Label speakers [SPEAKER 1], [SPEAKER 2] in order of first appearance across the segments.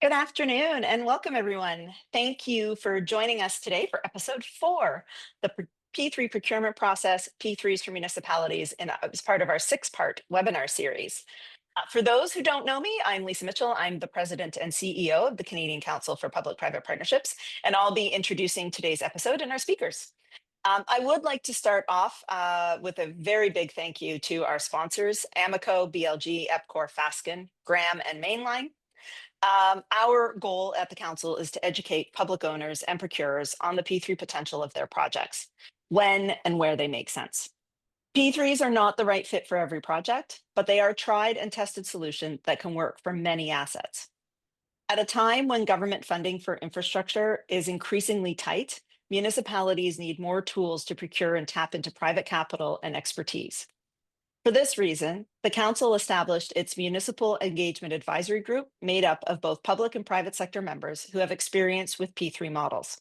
[SPEAKER 1] Good afternoon and welcome everyone. Thank you for joining us today for episode 4, the P3 procurement process, P3s for municipalities, and as part of our 6-part webinar series. For those who don't know me, I'm Lisa Mitchell. I'm the president and CEO of the Canadian Council for Public-Private Partnerships, and I'll be introducing today's episode and our speakers. I would like to start off with a very big thank you to our sponsors, Amico, BLG, EPCOR, Fasken, Graham, and Mainline. Our goal at the council is to educate public owners and procurers on the P3 potential of their projects, when and where they make sense. P3s are not the right fit for every project, but they are a tried and tested solution that can work for many assets. At a time when government funding for infrastructure is increasingly tight, municipalities need more tools to procure and tap into private capital and expertise. For this reason, the Council established its Municipal Engagement Advisory Group made up of both public and private sector members who have experience with P3 models.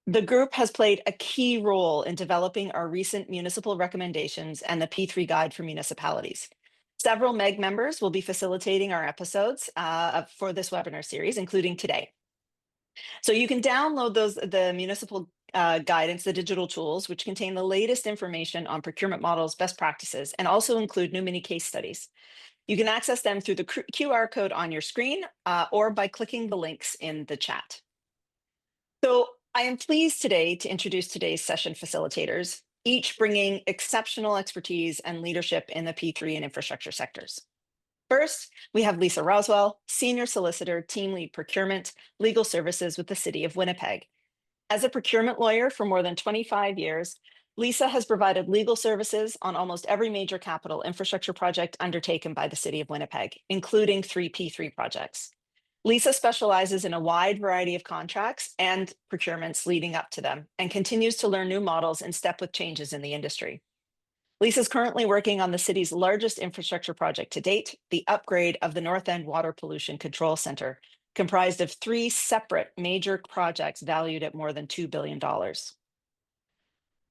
[SPEAKER 1] The group has played a key role in developing our recent municipal recommendations and the P3 guide for municipalities. Several MEG members will be facilitating our episodes for this webinar series, including today. So you can download the municipal guidance, the digital tools, which contain the latest information on procurement models, best practices, and also include new mini case studies. You can access them through the QR code on your screen or by clicking the links in the chat. So I am pleased today to introduce today's session facilitators, each bringing exceptional expertise and leadership in the P3 and infrastructure sectors. First, we have Lisa Rowswell, Senior Solicitor, Team Lead Procurement, Legal Services with the City of Winnipeg. As a procurement lawyer for more than 25 years, Lisa has provided legal services on almost every major capital infrastructure project undertaken by the City of Winnipeg, including 3 P3 projects. Lisa specializes in a wide variety of contracts and procurements leading up to them and continues to learn new models in step with changes in the industry. Lisa is currently working on the city's largest infrastructure project to date, the upgrade of the North End Water Pollution Control Center, comprised of 3 separate major projects valued at more than $2 billion.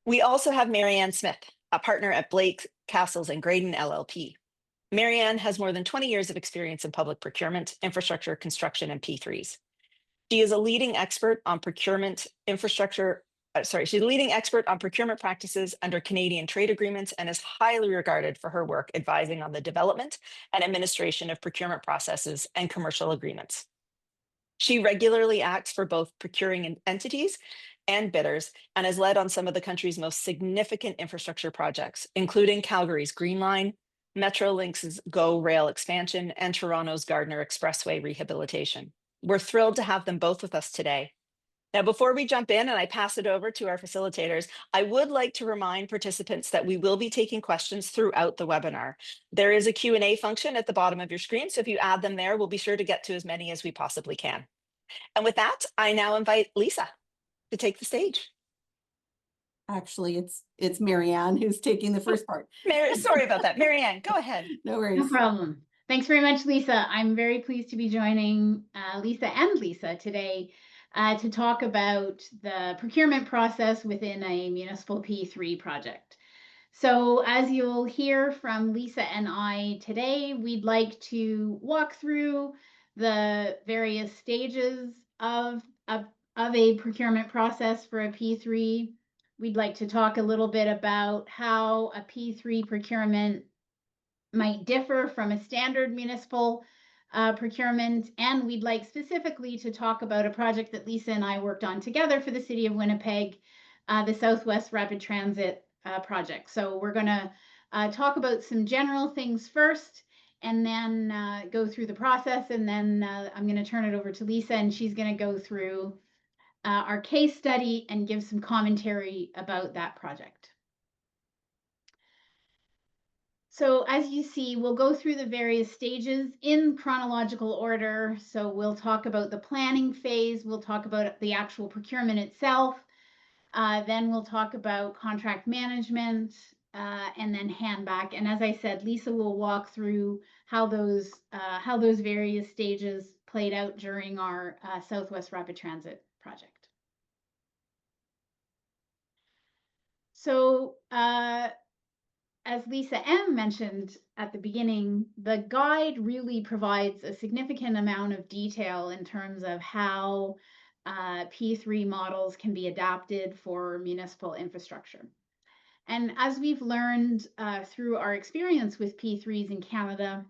[SPEAKER 1] We also have Marianne Smith, a partner at Blake, Cassels, and Graydon LLP. Marianne has more than 20 years of experience in public procurement, infrastructure, construction, and P3s. She is a leading expert on procurement she's a leading expert on procurement practices under Canadian trade agreements and is highly regarded for her work advising on the development and administration of procurement processes and commercial agreements. She regularly acts for both procuring entities and bidders and has led on some of the country's most significant infrastructure projects, including Calgary's Green Line, Metrolinx's GO Rail expansion, and Toronto's Gardiner Expressway rehabilitation. We're thrilled to have them both with us today. Now, before we jump in and I pass it over to our facilitators, I would like to remind participants that we will be taking questions throughout the webinar. There is a Q&A function at the bottom of your screen, so if you add them there, we'll be sure to get to as many as we possibly can. And with that, I now invite Lisa to take the stage.
[SPEAKER 2] Actually, it's Marianne who's taking the first part.
[SPEAKER 1] Sorry about that. Marianne, go ahead.
[SPEAKER 2] No worries.
[SPEAKER 3] No problem. Thanks very much, Lisa. I'm very pleased to be joining Lisa and Lisa today to talk about the procurement process within a municipal P3 project. So as you'll hear from Lisa and I today, we'd like to walk through the various stages of a procurement process for a P3. We'd like to talk a little bit about how a P3 procurement might differ from a standard municipal procurement. And we'd like specifically to talk about a project that Lisa and I worked on together for the City of Winnipeg, the Southwest Rapid Transit project. So we're going to talk about some general things first and then go through the process. And then I'm going to turn it over to Lisa and she's going to go through our case study and give some commentary about that project. So as you see, we'll go through the various stages in chronological order. So we'll talk about the planning phase, we'll talk about the actual procurement itself, then we'll talk about contract management, and then hand back. And as I said, Lisa will walk through how those various stages played out during our Southwest Rapid Transit project. So as Lisa M mentioned at the beginning, the guide really provides a significant amount of detail in terms of how P3 models can be adapted for municipal infrastructure. And as we've learned through our experience with P3s in Canada,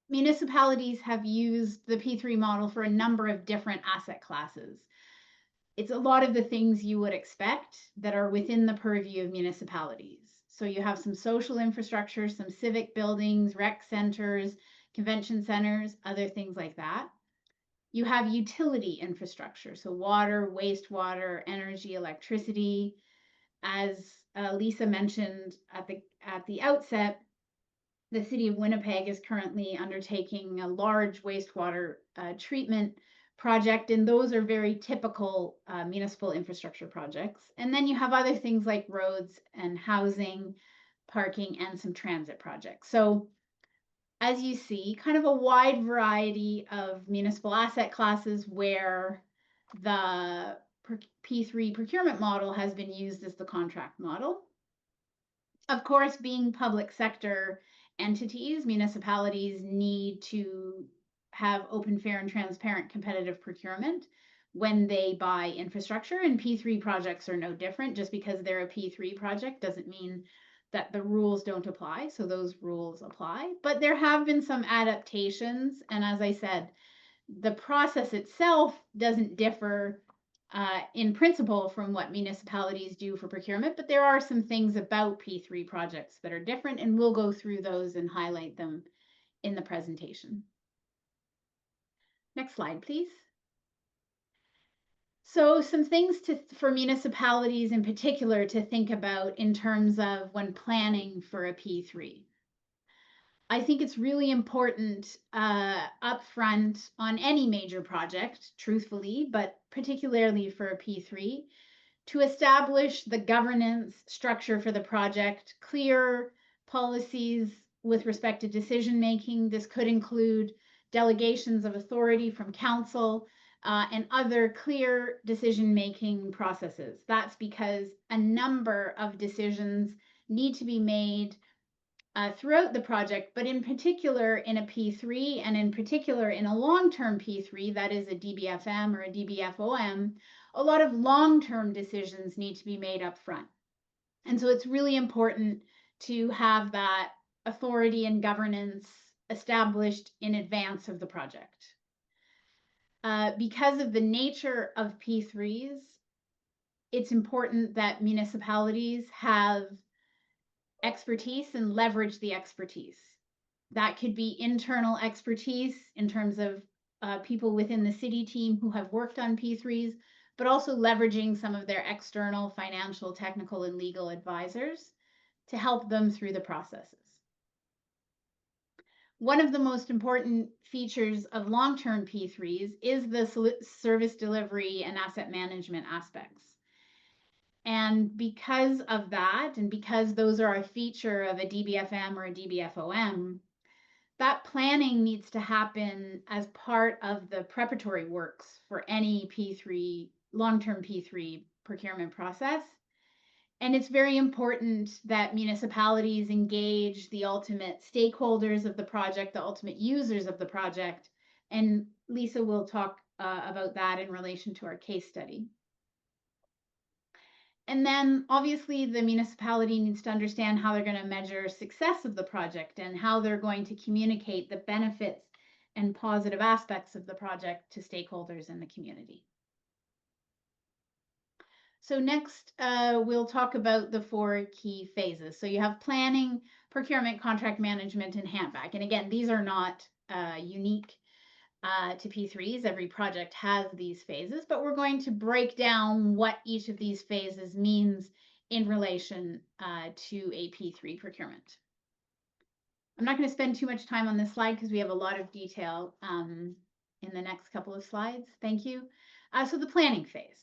[SPEAKER 3] municipalities have used the P3 model for a number of different asset classes. It's a lot of the things you would expect that are within the purview of municipalities. So you have some social infrastructure, some civic buildings, rec centers, convention centers, other things like that. You have utility infrastructure, so water, wastewater, energy, electricity. As Lisa mentioned at the outset, the city of Winnipeg is currently undertaking a large wastewater treatment project, and those are very typical municipal infrastructure projects. And then you have other things like roads and housing, parking, and some transit projects. So as you see, kind of a wide variety of municipal asset classes where the P3 procurement model has been used as the contract model. Of course, being public sector entities, municipalities need to have open, fair, and transparent competitive procurement when they buy infrastructure, and P3 projects are no different. Just because they're a P3 project doesn't mean that the rules don't apply, so those rules apply. But there have been some adaptations, and as I said, the process itself doesn't differ in principle from what municipalities do for procurement, but there are some things about P3 projects that are different, and we'll go through those and highlight them in the presentation. Next slide, please. So some things for municipalities in particular to think about in terms of when planning for a P3. I think it's really important upfront on any major project, truthfully, but particularly for a P3, to establish the governance structure for the project, clear policies with respect to decision making. This could include delegations of authority from council and other clear decision making processes. That's because a number of decisions need to be made throughout the project, but in particular in a P3 and in particular in a long-term P3, that is a DBFM or a DBFOM, a lot of long-term decisions need to be made up front. And so it's really important to have that authority and governance established in advance of the project. Because of the nature of P3s, it's important that municipalities have expertise and leverage the expertise. That could be internal expertise in terms of people within the city team who have worked on P3s, but also leveraging some of their external financial, technical, and legal advisors to help them through the processes. One of the most important features of long-term P3s is the service delivery and asset management aspects. And because of that, and because those are a feature of a DBFM or a DBFOM, that planning needs to happen as part of the preparatory works for any P3, long-term P3 procurement process. And it's very important that municipalities engage the ultimate stakeholders of the project, the ultimate users of the project. And Lisa will talk about that in relation to our case study. And then obviously the municipality needs to understand how they're going to measure success of the project and how they're going to communicate the benefits and positive aspects of the project to stakeholders in the community. So next, we'll talk about the 4 key phases. So you have planning, procurement, contract management, and handback. And again, these are not unique to P3s. Every project has these phases, but we're going to break down what each of these phases means in relation to a P3 procurement. I'm not going to spend too much time on this slide because we have a lot of detail in the next couple of slides. Thank you. So the planning phase.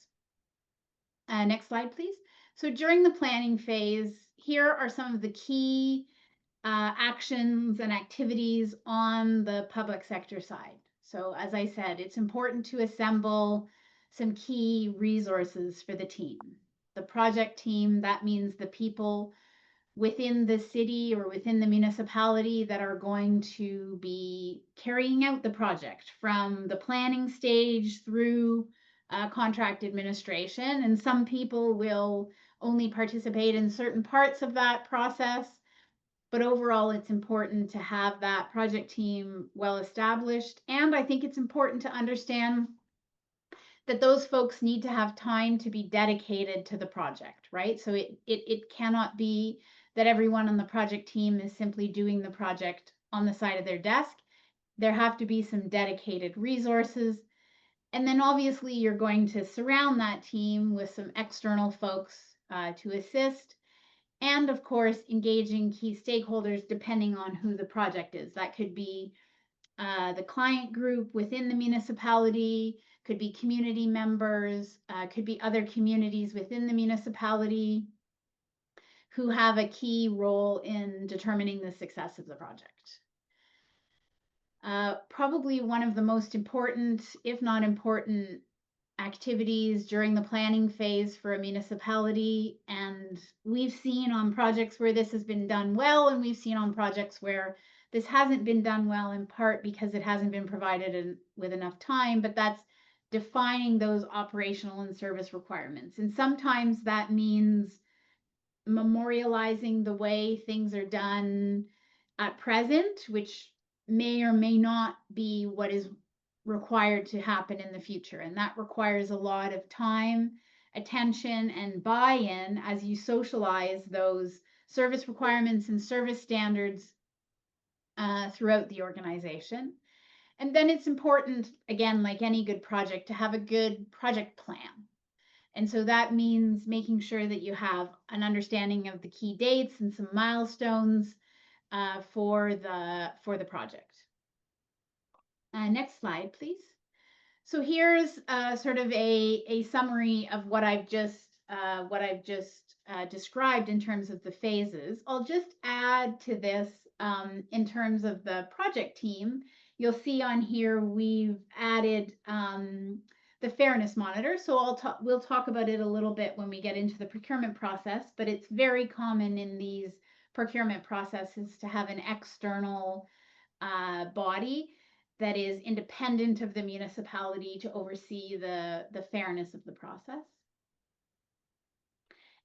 [SPEAKER 3] Next slide, please. So during the planning phase, here are some of the key actions and activities on the public sector side. So as I said, it's important to assemble some key resources for the team. The project team, that means the people within the city or within the municipality that are going to be carrying out the project from the planning stage through contract administration. And some people will only participate in certain parts of that process. But overall, it's important to have that project team well established. And I think it's important to understand that those folks need to have time to be dedicated to the project, right? So it cannot be that everyone on the project team is simply doing the project on the side of their desk. There have to be some dedicated resources. And then obviously you're going to surround that team with some external folks to assist. And of course, engaging key stakeholders depending on who the project is. That could be the client group within the municipality, could be community members, could be other communities within the municipality who have a key role in determining the success of the project. Probably one of the most important, if not important, activities during the planning phase for a municipality. And we've seen on projects where this has been done well, and we've seen on projects where this hasn't been done well, in part because it hasn't been provided with enough time, but that's defining those operational and service requirements. And sometimes that means memorializing the way things are done at present, which may or may not be what is required to happen in the future. And that requires a lot of time, attention, and buy-in as you socialize those service requirements and service standards throughout the organization. And then it's important, again, like any good project, to have a good project plan. And so that means making sure that you have an understanding of the key dates and some milestones for the project. Next slide, please. So here's sort of a summary of what I've just described in terms of the phases. I'll just add to this in terms of the project team. You'll see on here we've added the fairness monitor. So we'll talk about it a little bit when we get into the procurement process, but it's very common in these procurement processes to have an external body that is independent of the municipality to oversee the fairness of the process.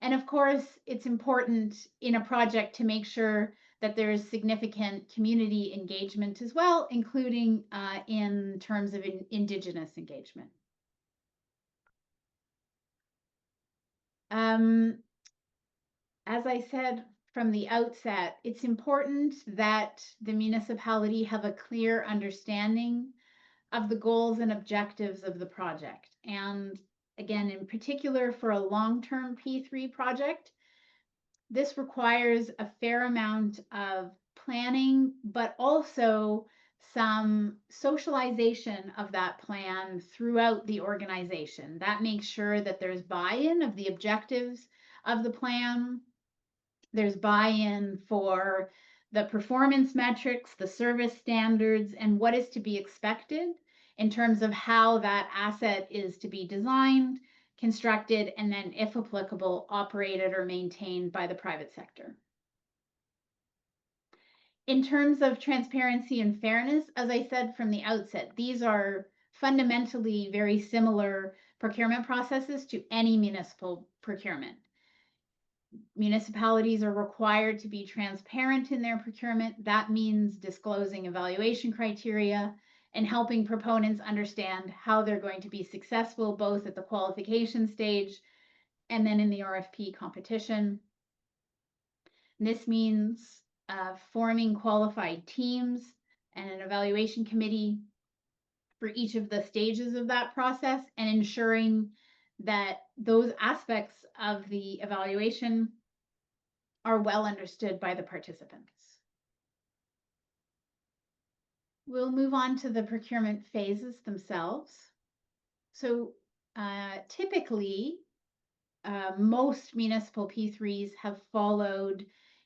[SPEAKER 3] And of course, it's important in a project to make sure that there's significant community engagement as well, including in terms of Indigenous engagement. As I said from the outset, it's important that the municipality have a clear understanding of the goals and objectives of the project. And again, in particular for a long-term P3 project, this requires a fair amount of planning, but also some socialization of that plan throughout the organization. That makes sure that there's buy-in of the objectives of the plan. There's buy-in for the performance metrics, the service standards, and what is to be expected in terms of how that asset is to be designed, constructed, and then, if applicable, operated or maintained by the private sector. In terms of transparency and fairness, as I said from the outset, these are fundamentally very similar procurement processes to any municipal procurement. Municipalities are required to be transparent in their procurement. That means disclosing evaluation criteria and helping proponents understand how they're going to be successful, both at the qualification stage and then in the RFP competition. And this means forming qualified teams and an evaluation committee for each of the stages of that process, and ensuring that those aspects of the evaluation are well understood by the participants. We'll move on to the procurement phases themselves. So typically, most municipal P3s have followed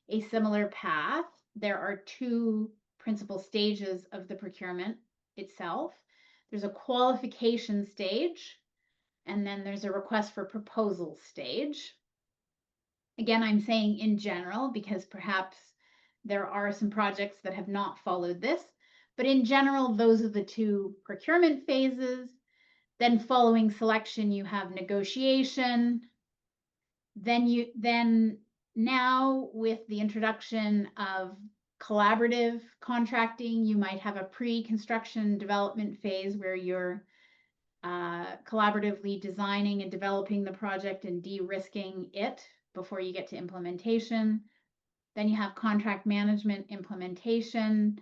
[SPEAKER 3] a similar path. There are two principal stages of the procurement itself. There's a qualification stage, and then there's a request for proposal stage. Again, I'm saying in general because perhaps there are some projects that have not followed this, but in general, those are the two procurement phases. Then following selection, you have negotiation. Then now with the introduction of collaborative contracting, you might have a pre-construction development phase where you're collaboratively designing and developing the project and de-risking it before you get to implementation. Then you have contract management implementation.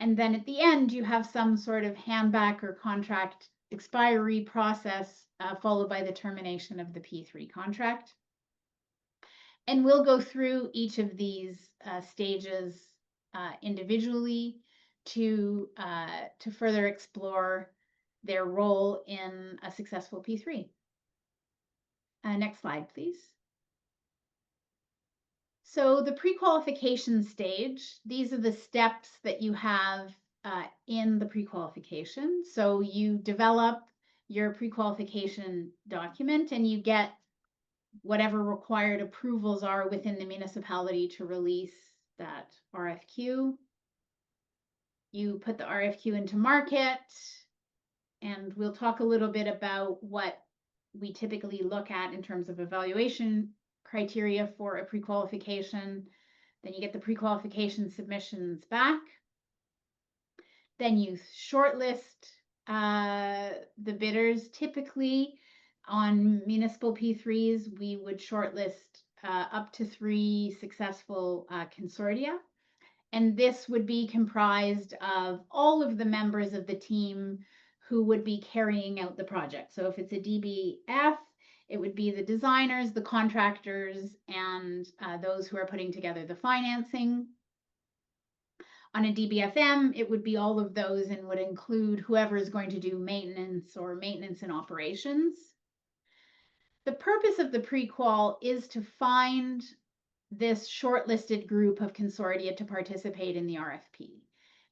[SPEAKER 3] And then at the end, you have some sort of handback or contract expiry process, followed by the termination of the P3 contract. And we'll go through each of these stages individually to further explore their role in a successful P3. Next slide, please. So the pre-qualification stage, these are the steps that you have in the pre-qualification. So you develop your pre-qualification document and you get whatever required approvals are within the municipality to release that RFQ. You put the RFQ into market, and we'll talk a little bit about what we typically look at in terms of evaluation criteria for a pre-qualification. Then you get the pre-qualification submissions back. Then you shortlist the bidders. Typically on municipal P3s, we would shortlist up to 3 successful consortia. And this would be comprised of all of the members of the team who would be carrying out the project. So if it's a DBF, it would be the designers, the contractors, and those who are putting together the financing. On a DBFM, it would be all of those and would include whoever is going to do maintenance or maintenance and operations. The purpose of the pre-qual is to find this shortlisted group of consortia to participate in the RFP.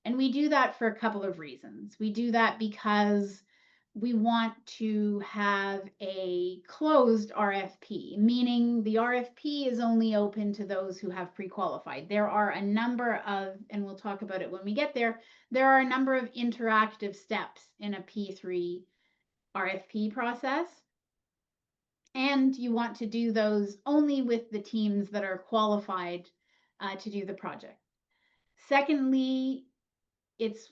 [SPEAKER 3] And we do that for a couple of reasons. We do that because we want to have a closed RFP, meaning the RFP is only open to those who have pre-qualified. There are a number of, and we'll talk about it when we get there, there are a number of interactive steps in a P3 RFP process. And you want to do those only with the teams that are qualified to do the project. Secondly, it's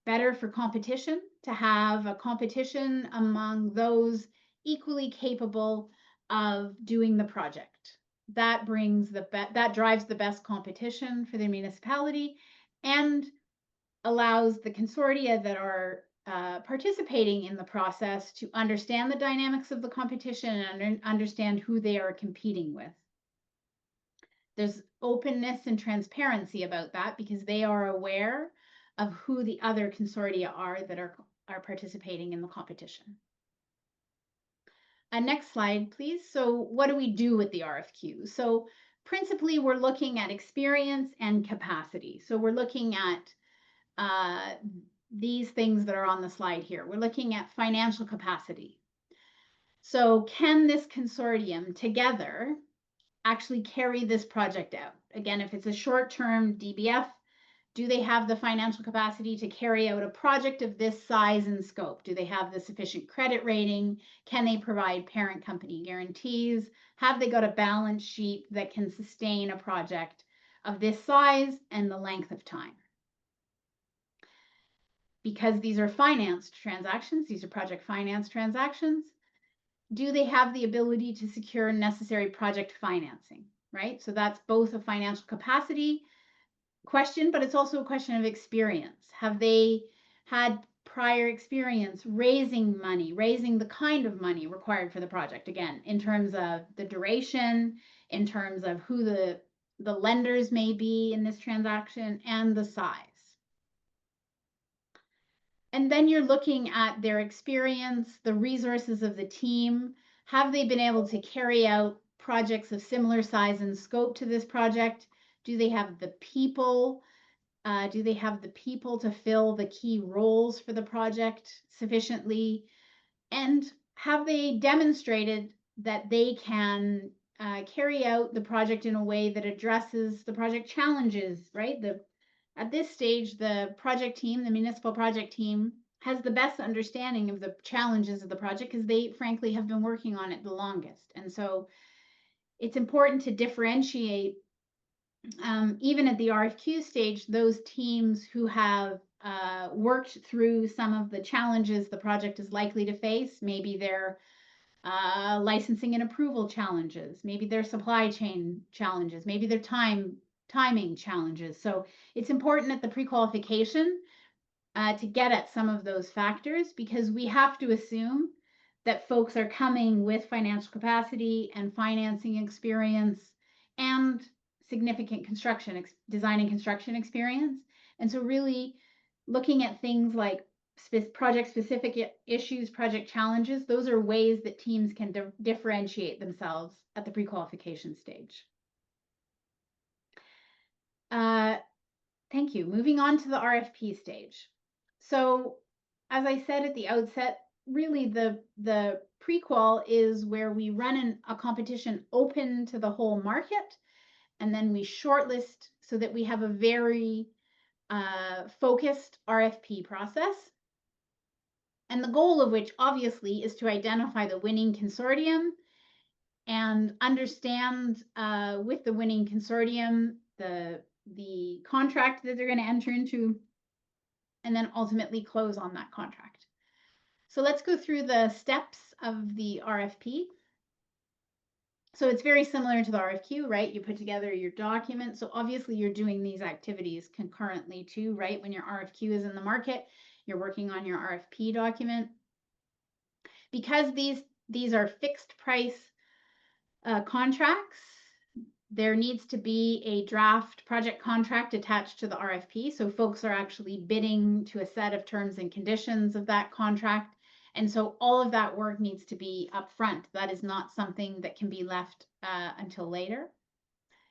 [SPEAKER 3] better for competition to have a competition among those equally capable of doing the project. That brings that drives the best competition for the municipality and allows the consortia that are participating in the process to understand the dynamics of the competition and understand who they are competing with. There's openness and transparency about that because they are aware of who the other consortia are that are participating in the competition. Next slide, please. So what do we do with the RFQ? So principally, we're looking at experience and capacity. So we're looking at these things that are on the slide here. We're looking at financial capacity. So can this consortium together actually carry this project out? Again, if it's a short-term DBF, do they have the financial capacity to carry out a project of this size and scope? Do they have the sufficient credit rating? Can they provide parent company guarantees? Have they got a balance sheet that can sustain a project of this size and the length of time? Because these are financed transactions, these are project finance transactions, do they have the ability to secure necessary project financing, right? So that's both a financial capacity question, but it's also a question of experience. Have they had prior experience raising money, raising the kind of money required for the project? Again, in terms of the duration, in terms of who the lenders may be in this transaction, and the size. And then you're looking at their experience, the resources of the team. Have they been able to carry out projects of similar size and scope to this project? Do they have the people? Do they have the people to fill the key roles for the project sufficiently? And have they demonstrated that they can carry out the project in a way that addresses the project challenges, right? At this stage, the project team, the municipal project team, has the best understanding of the challenges of the project because they frankly have been working on it the longest. And so it's important to differentiate, even at the RFQ stage, those teams who have worked through some of the challenges the project is likely to face. Maybe they're licensing and approval challenges, maybe their supply chain challenges, maybe their timing challenges. So it's important at the pre-qualification to get at some of those factors, because we have to assume that folks are coming with financial capacity and financing experience and significant design and construction experience. And so really looking at things like project specific issues, project challenges, those are ways that teams can differentiate themselves at the pre-qualification stage. Thank you. Moving on to the RFP stage. So as I said at the outset, really the pre-qual is where we run a competition open to the whole market, and then we shortlist so that we have a very focused RFP process. And the goal of which obviously is to identify the winning consortium and understand with the winning consortium the contract that they're going to enter into, and then ultimately close on that contract. So let's go through the steps of the RFP. So it's very similar to the RFQ, right? You put together your document. So obviously you're doing these activities concurrently too, right? When your RFQ is in the market, you're working on your RFP document. Because these are fixed price contracts, there needs to be a draft project contract attached to the RFP. So folks are actually bidding to a set of terms and conditions of that contract. And so all of that work needs to be upfront. That is not something that can be left until later.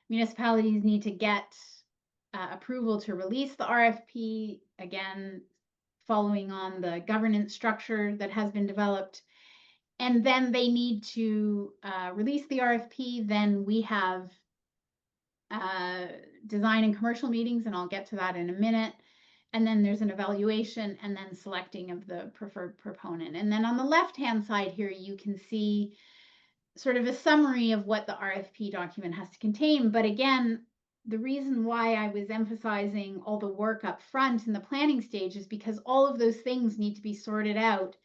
[SPEAKER 3] Municipalities need to get approval to release the RFP, again, following on the governance structure that has been developed. And then they need to release the RFP. Then we have design and commercial meetings, and I'll get to that in a minute. And then there's an evaluation and then selecting of the preferred proponent. And then on the left-hand side here, you can see sort of a summary of what the RFP document has to contain. But again, the reason why I was emphasizing all the work up front in the planning stage is because all of those things need to be sorted out,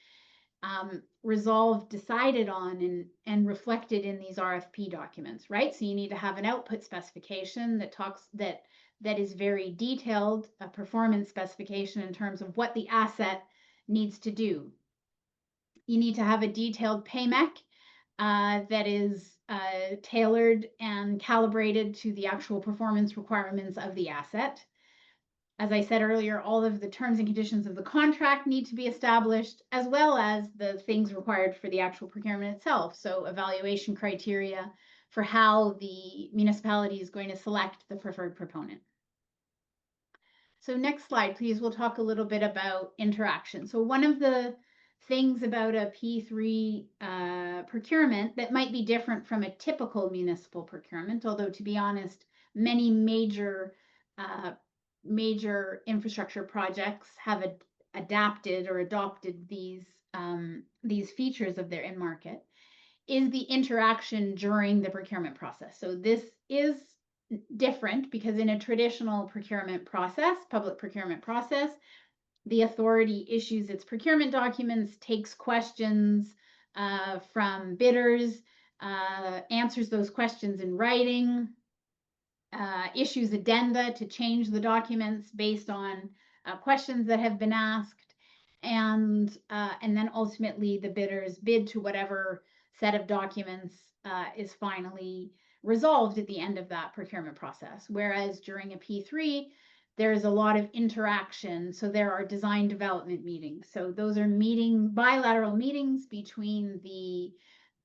[SPEAKER 3] resolved, decided on, and reflected in these RFP documents, right? So you need to have an output specification that is very detailed, a performance specification in terms of what the asset needs to do. You need to have a detailed PAMEC that is tailored and calibrated to the actual performance requirements of the asset. As I said earlier, all of the terms and conditions of the contract need to be established, as well as the things required for the actual procurement itself. So evaluation criteria for how the municipality is going to select the preferred proponent. So next slide, please. We'll talk a little bit about interaction. So one of the things about a P3 procurement that might be different from a typical municipal procurement, although to be honest, many major infrastructure projects have adapted or adopted these features of their in-market, is the interaction during the procurement process. So this is different because in a traditional procurement process, public procurement process, the authority issues its procurement documents, takes questions from bidders, answers those questions in writing, issues addenda to change the documents based on questions that have been asked, and then ultimately the bidders bid to whatever set of documents is finally resolved at the end of that procurement process. Whereas during a P3, there's a lot of interaction. So there are design development meetings. So those are bilateral meetings between the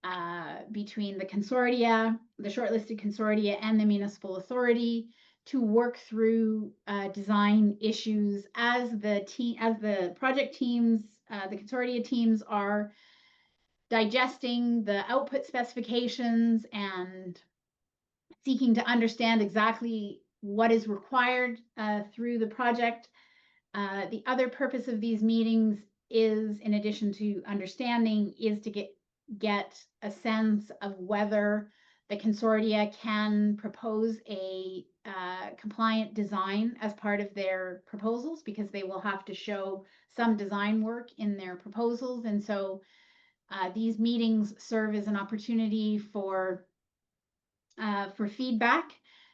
[SPEAKER 3] consortia, the shortlisted consortia, and the municipal authority to work through design issues as the project teams, the consortia teams are digesting the output specifications and seeking to understand exactly what is required through the project. The other purpose of these meetings is, in addition to understanding, is to get a sense of whether the consortia can propose a compliant design as part of their proposals, because they will have to show some design work in their proposals. And so these meetings serve as an opportunity for feedback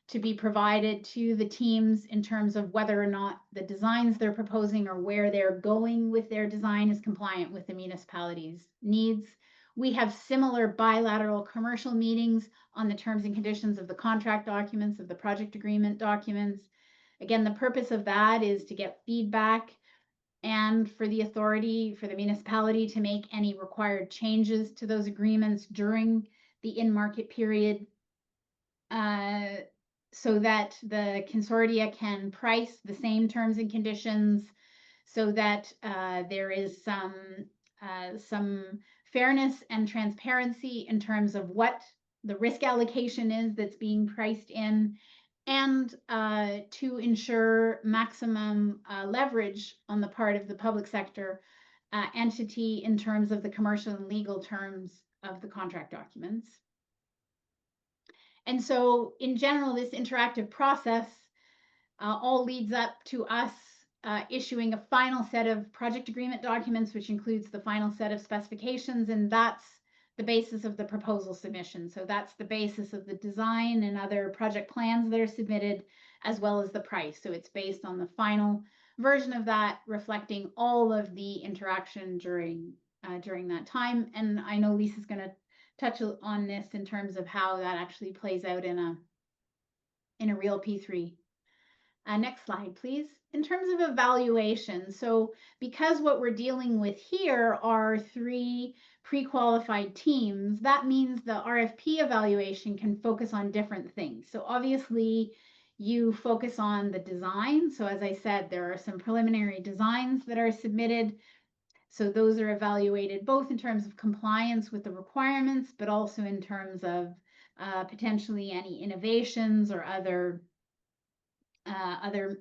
[SPEAKER 3] to be provided to the teams in terms of whether or not the designs they're proposing or where they're going with their design is compliant with the municipality's needs. We have similar bilateral commercial meetings on the terms and conditions of the contract documents, of the project agreement documents. Again, the purpose of that is to get feedback and for the authority, for the municipality to make any required changes to those agreements during the in-market period, so that the consortia can price the same terms and conditions, so that there is some fairness and transparency in terms of what the risk allocation is that's being priced in, and to ensure maximum leverage on the part of the public sector entity in terms of the commercial and legal terms of the contract documents. And so in general, this interactive process all leads up to us issuing a final set of project agreement documents, which includes the final set of specifications, and that's the basis of the proposal submission. So that's the basis of the design and other project plans that are submitted, as well as the price. So it's based on the final version of that, reflecting all of the interaction during that time. And I know Lisa's going to touch on this in terms of how that actually plays out in a real P3. Next slide, please. In terms of evaluation, so because what we're dealing with here are 3 pre-qualified teams, that means the RFP evaluation can focus on different things. So obviously you focus on the design. So as I said, there are some preliminary designs that are submitted. So those are evaluated both in terms of compliance with the requirements, but also in terms of potentially any innovations or other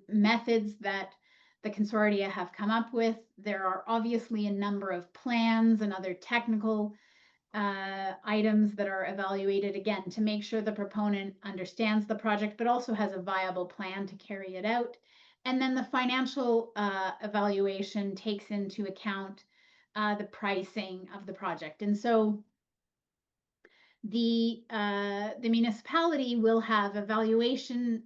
[SPEAKER 3] methods that the consortia have come up with. There are obviously a number of plans and other technical items that are evaluated, again, to make sure the proponent understands the project, but also has a viable plan to carry it out. And then the financial evaluation takes into account the pricing of the project. And so the municipality will have evaluation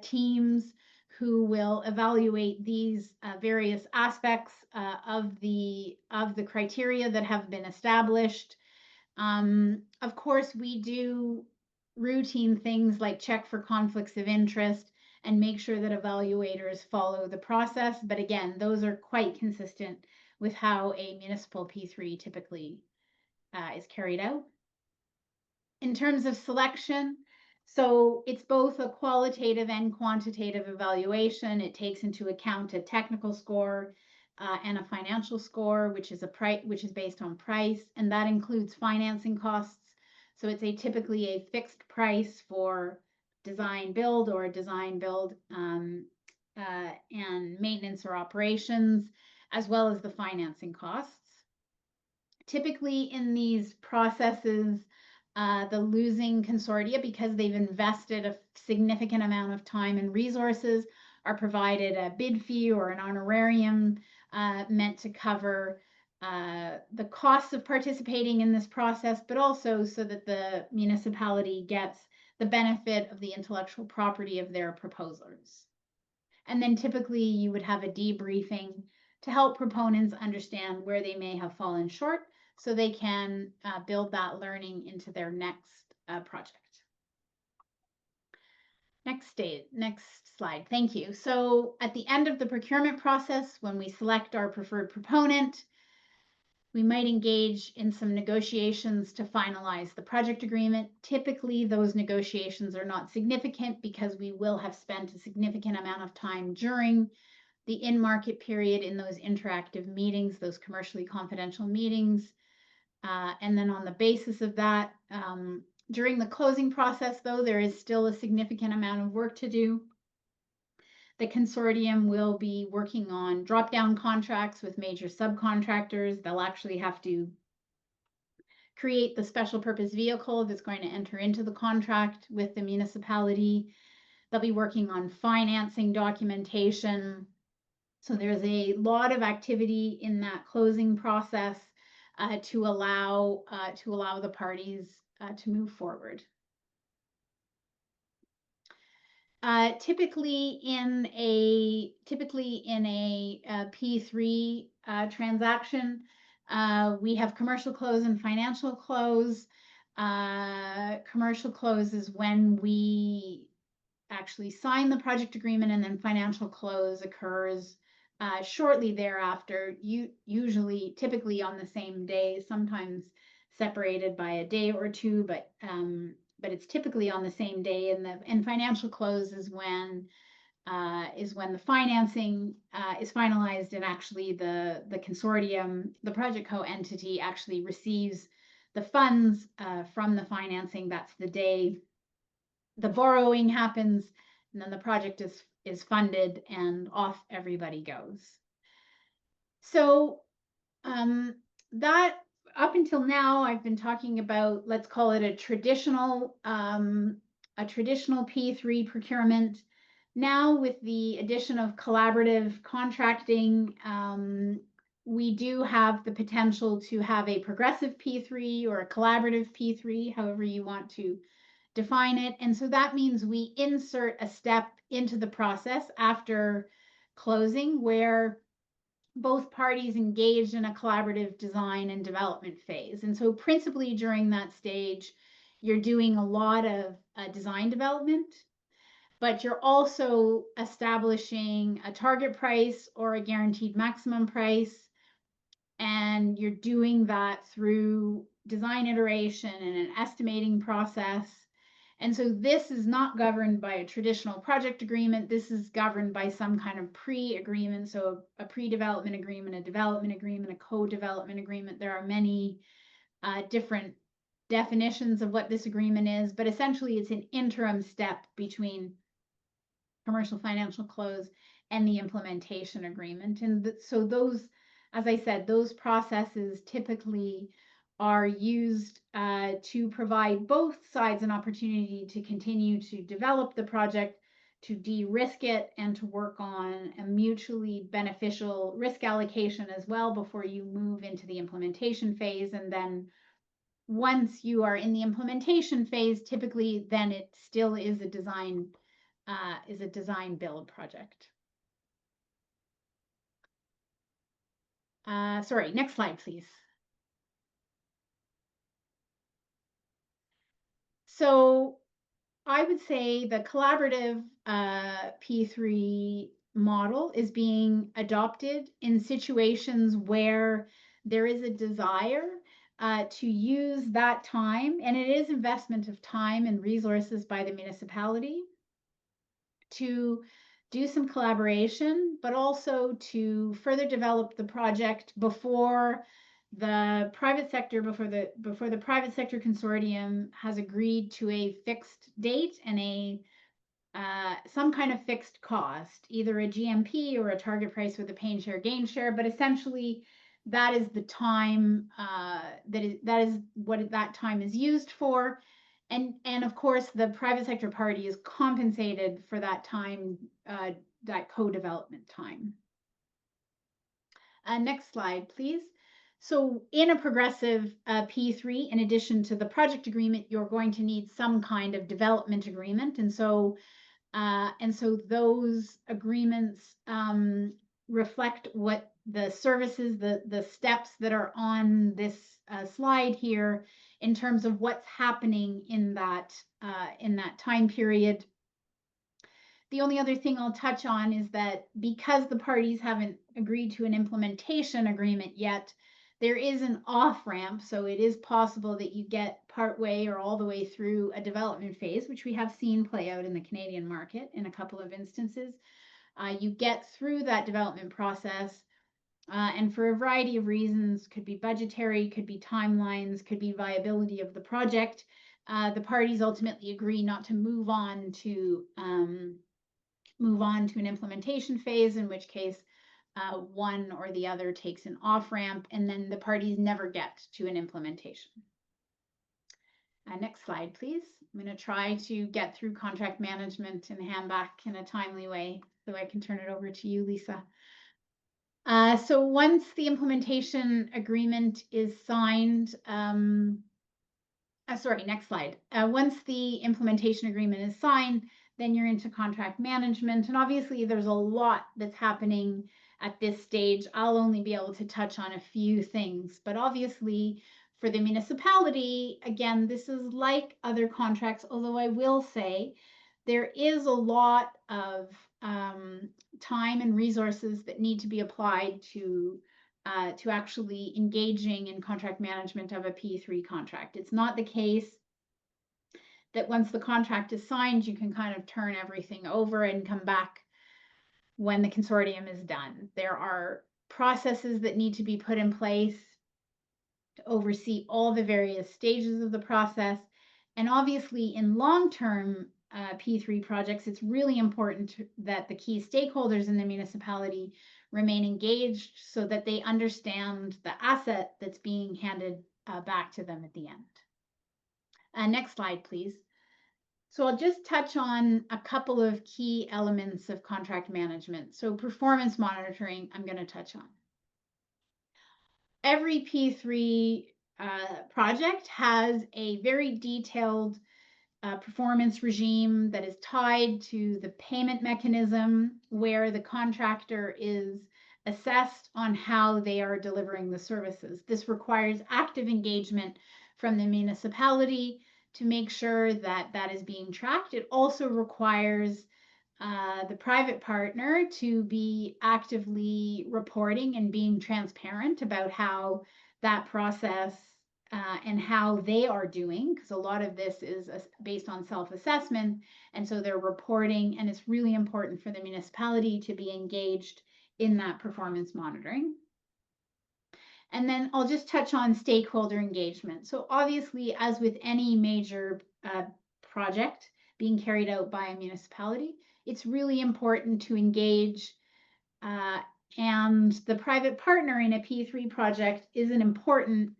[SPEAKER 3] teams who will evaluate these various aspects of the criteria that have been established. Of course, we do routine things like check for conflicts of interest and make sure that evaluators follow the process. But again, those are quite consistent with how a municipal P3 typically is carried out. In terms of selection, so it's both a qualitative and quantitative evaluation. It takes into account a technical score and a financial score, which is based on price, and that includes financing costs. So it's typically a fixed price for design build or design build and maintenance or operations, as well as the financing costs. Typically in these processes, the losing consortia, because they've invested a significant amount of time and resources, are provided a bid fee or an honorarium meant to cover the costs of participating in this process, but also so that the municipality gets the benefit of the intellectual property of their proposers. And then typically you would have a debriefing to help proponents understand where they may have fallen short, so they can build that learning into their next project. Next slide. Thank you. So at the end of the procurement process, when we select our preferred proponent, we might engage in some negotiations to finalize the project agreement. Typically, those negotiations are not significant because we will have spent a significant amount of time during the in-market period in those interactive meetings, those commercially confidential meetings, And then on the basis of that, during the closing process, though, there is still a significant amount of work to do. The consortium will be working on drop-down contracts with major subcontractors. They'll actually have to create the special purpose vehicle that's going to enter into the contract with the municipality. They'll be working on financing documentation. So there's a lot of activity in that closing process to allow the parties to move forward. Typically in a P3 transaction, we have commercial close and financial close. Commercial close is when we actually sign the project agreement, and then financial close occurs shortly thereafter, typically on the same day, sometimes separated by a day or two, but it's typically on the same day. And financial close is when the financing is finalized, and actually the consortium, the project co-entity, actually receives the funds from the financing. That's the day the borrowing happens, and then the project is funded, and off everybody goes. So that up until now, I've been talking about, let's call it a traditional P3 procurement. Now, with the addition of collaborative contracting, we do have the potential to have a progressive P3 or a collaborative P3, however you want to define it. And so that means we insert a step into the process after closing where both parties engaged in a collaborative design and development phase. And so principally during that stage, you're doing a lot of design development, but you're also establishing a target price or a guaranteed maximum price. And you're doing that through design iteration and an estimating process. And so this is not governed by a traditional project agreement. This is governed by some kind of pre-agreement. So a pre-development agreement, a development agreement, a co-development agreement. There are many different definitions of what this agreement is, but essentially it's an interim step between commercial financial close and the implementation agreement. And so those, as I said, those processes typically are used to provide both sides an opportunity to continue to develop the project, to de-risk it, and to work on a mutually beneficial risk allocation as well before you move into the implementation phase. And then once you are in the implementation phase, typically then it still is a design build project. Sorry, next slide, please. So I would say the collaborative P3 model is being adopted in situations where there is a desire to use that time, and it is investment of time and resources by the municipality to do some collaboration, but also to further develop the project before the private sector, before the private sector consortium has agreed to a fixed date and a some kind of fixed cost, either a GMP or a target price with a pain share, gain share. But essentially, that is the time that is what that time is used for. And of course, the private sector party is compensated for that time, that co-development time. Next slide, please. So in a progressive P3, in addition to the project agreement, you're going to need some kind of development agreement. And so those agreements reflect what the services, the steps that are on this slide here in terms of what's happening in that time period. The only other thing I'll touch on is that because the parties haven't agreed to an implementation agreement yet, there is an off-ramp. So it is possible that you get partway or all the way through a development phase, which we have seen play out in the Canadian market in a couple of instances. You get through that development process, And for a variety of reasons, could be budgetary, could be timelines, could be viability of the project, the parties ultimately agree not to move on to an implementation phase, in which case one or the other takes an off-ramp, and then the parties never get to an implementation. Next slide, please. I'm going to try to get through contract management and handback in a timely way, so I can turn it over to you, Lisa. So once the implementation agreement is signed, sorry, next slide. Once the implementation agreement is signed, then you're into contract management. And obviously there's a lot that's happening at this stage. I'll only be able to touch on a few things, but obviously for the municipality, again, this is like other contracts, although I will say there is a lot of time and resources that need to be applied to actually engaging in contract management of a P3 contract. It's not the case that once the contract is signed, you can kind of turn everything over and come back when the consortium is done. There are processes that need to be put in place to oversee all the various stages of the process. And obviously in long-term P3 projects, it's really important that the key stakeholders in the municipality remain engaged so that they understand the asset that's being handed back to them at the end. Next slide, please. So I'll just touch on a couple of key elements of contract management. So performance monitoring, I'm going to touch on. Every P3 project has a very detailed performance regime that is tied to the payment mechanism, where the contractor is assessed on how they are delivering the services. This requires active engagement from the municipality to make sure that that is being tracked. It also requires the private partner to be actively reporting and being transparent about how that process and how they are doing, because a lot of this is based on self-assessment, and so they're reporting, and it's really important for the municipality to be engaged in that performance monitoring. And then I'll just touch on stakeholder engagement. So obviously, as with any major project being carried out by a municipality, it's really important to engage, and the private partner in a P3 project is an important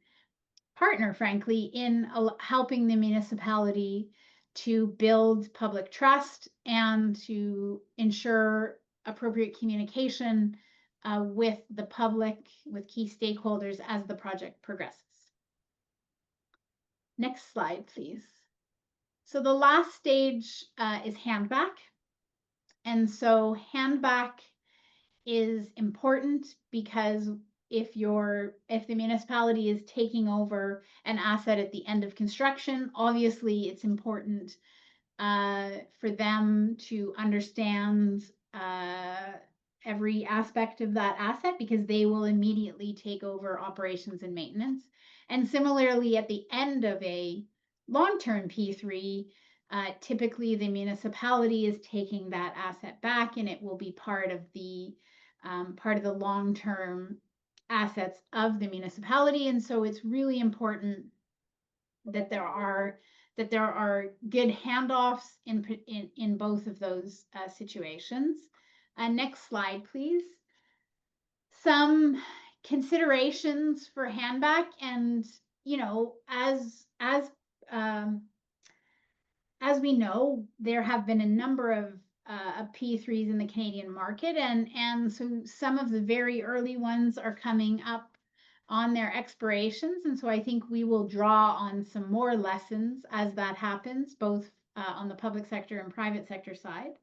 [SPEAKER 3] partner, frankly, in helping the municipality to build public trust and to ensure appropriate communication with the public, with key stakeholders as the project progresses. Next slide, please. So the last stage is handback. And so handback is important because if the municipality is taking over an asset at the end of construction, obviously it's important for them to understand every aspect of that asset, because they will immediately take over operations and maintenance. And similarly, at the end of a long-term P3, typically the municipality is taking that asset back, and it will be part of the long-term assets of the municipality. And so it's really important that there are good handoffs in both of those situations. Next slide, please. Some considerations for handback, and as we know, there have been a number of P3s in the Canadian market, and so some of the very early ones are coming up on their expirations, and so I think we will draw on some more lessons as that happens, both on the public sector and private sector side.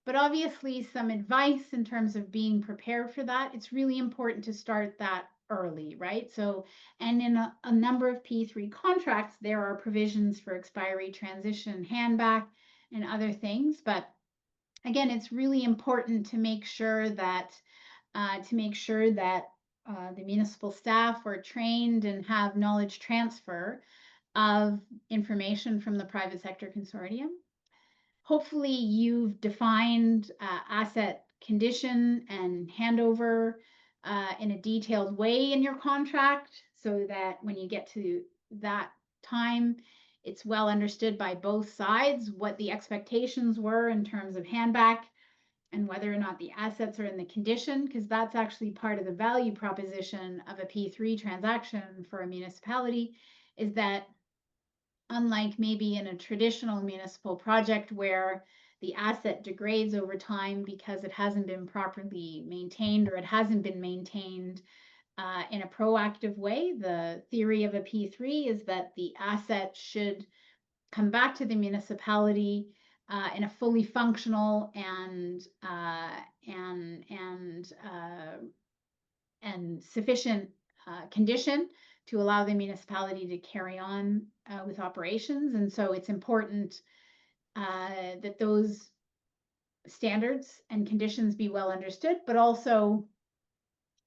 [SPEAKER 3] But obviously some advice in terms of being prepared for that. It's really important to start that early, right? So, and in a number of P3 contracts, there are provisions for expiry, transition, handback, and other things. But again, it's really important to make sure that the municipal staff are trained and have knowledge transfer of information from the private sector consortium. Hopefully you've defined asset condition and handover in a detailed way in your contract so that when you get to that time, it's well understood by both sides what the expectations were in terms of handback and whether or not the assets are in the condition, because that's actually part of the value proposition of a P3 transaction for a municipality, is that unlike maybe in a traditional municipal project where the asset degrades over time because it hasn't been properly maintained or it hasn't been maintained in a proactive way, the theory of a P3 is that the asset should come back to the municipality in a fully functional and sufficient condition to allow the municipality to carry on with operations. And so it's important that those standards and conditions be well understood, but also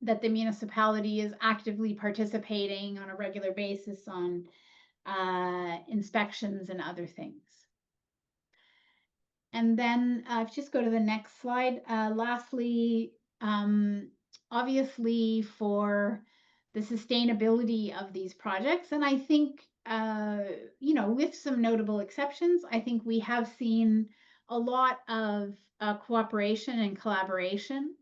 [SPEAKER 3] that the municipality is actively participating on a regular basis on inspections and other things. And then if you just go to the next slide, lastly, obviously for the sustainability of these projects, and I think, you know, with some notable exceptions, I think we have seen a lot of cooperation and collaboration.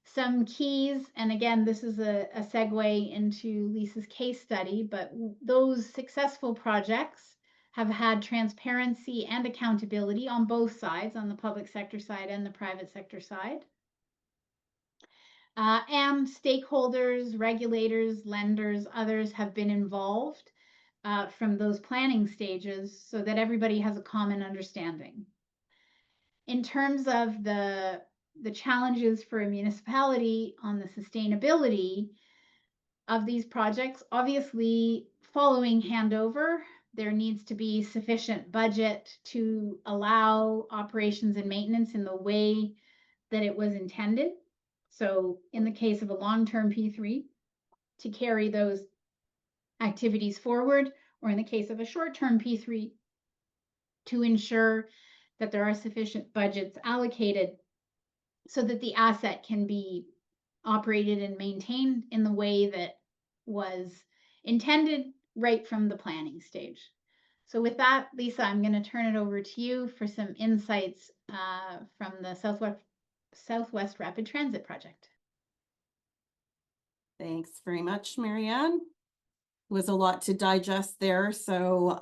[SPEAKER 3] Some keys, and again, this is a segue into Lisa's case study, but those successful projects have had transparency and accountability on both sides, on the public sector side and the private sector side. And stakeholders, regulators, lenders, others have been involved from those planning stages so that everybody has a common understanding. In terms of the challenges for a municipality on the sustainability of these projects, obviously following handover, there needs to be sufficient budget to allow operations and maintenance in the way that it was intended. So in the case of a long-term P3, to carry those activities forward, or in the case of a short-term P3, to ensure that there are sufficient budgets allocated so that the asset can be operated and maintained in the way that was intended right from the planning stage. So with that, Lisa, I'm going to turn it over to you for some insights from the Southwest Rapid Transit Project.
[SPEAKER 2] Thanks very much, Marianne. Was a lot to digest there, so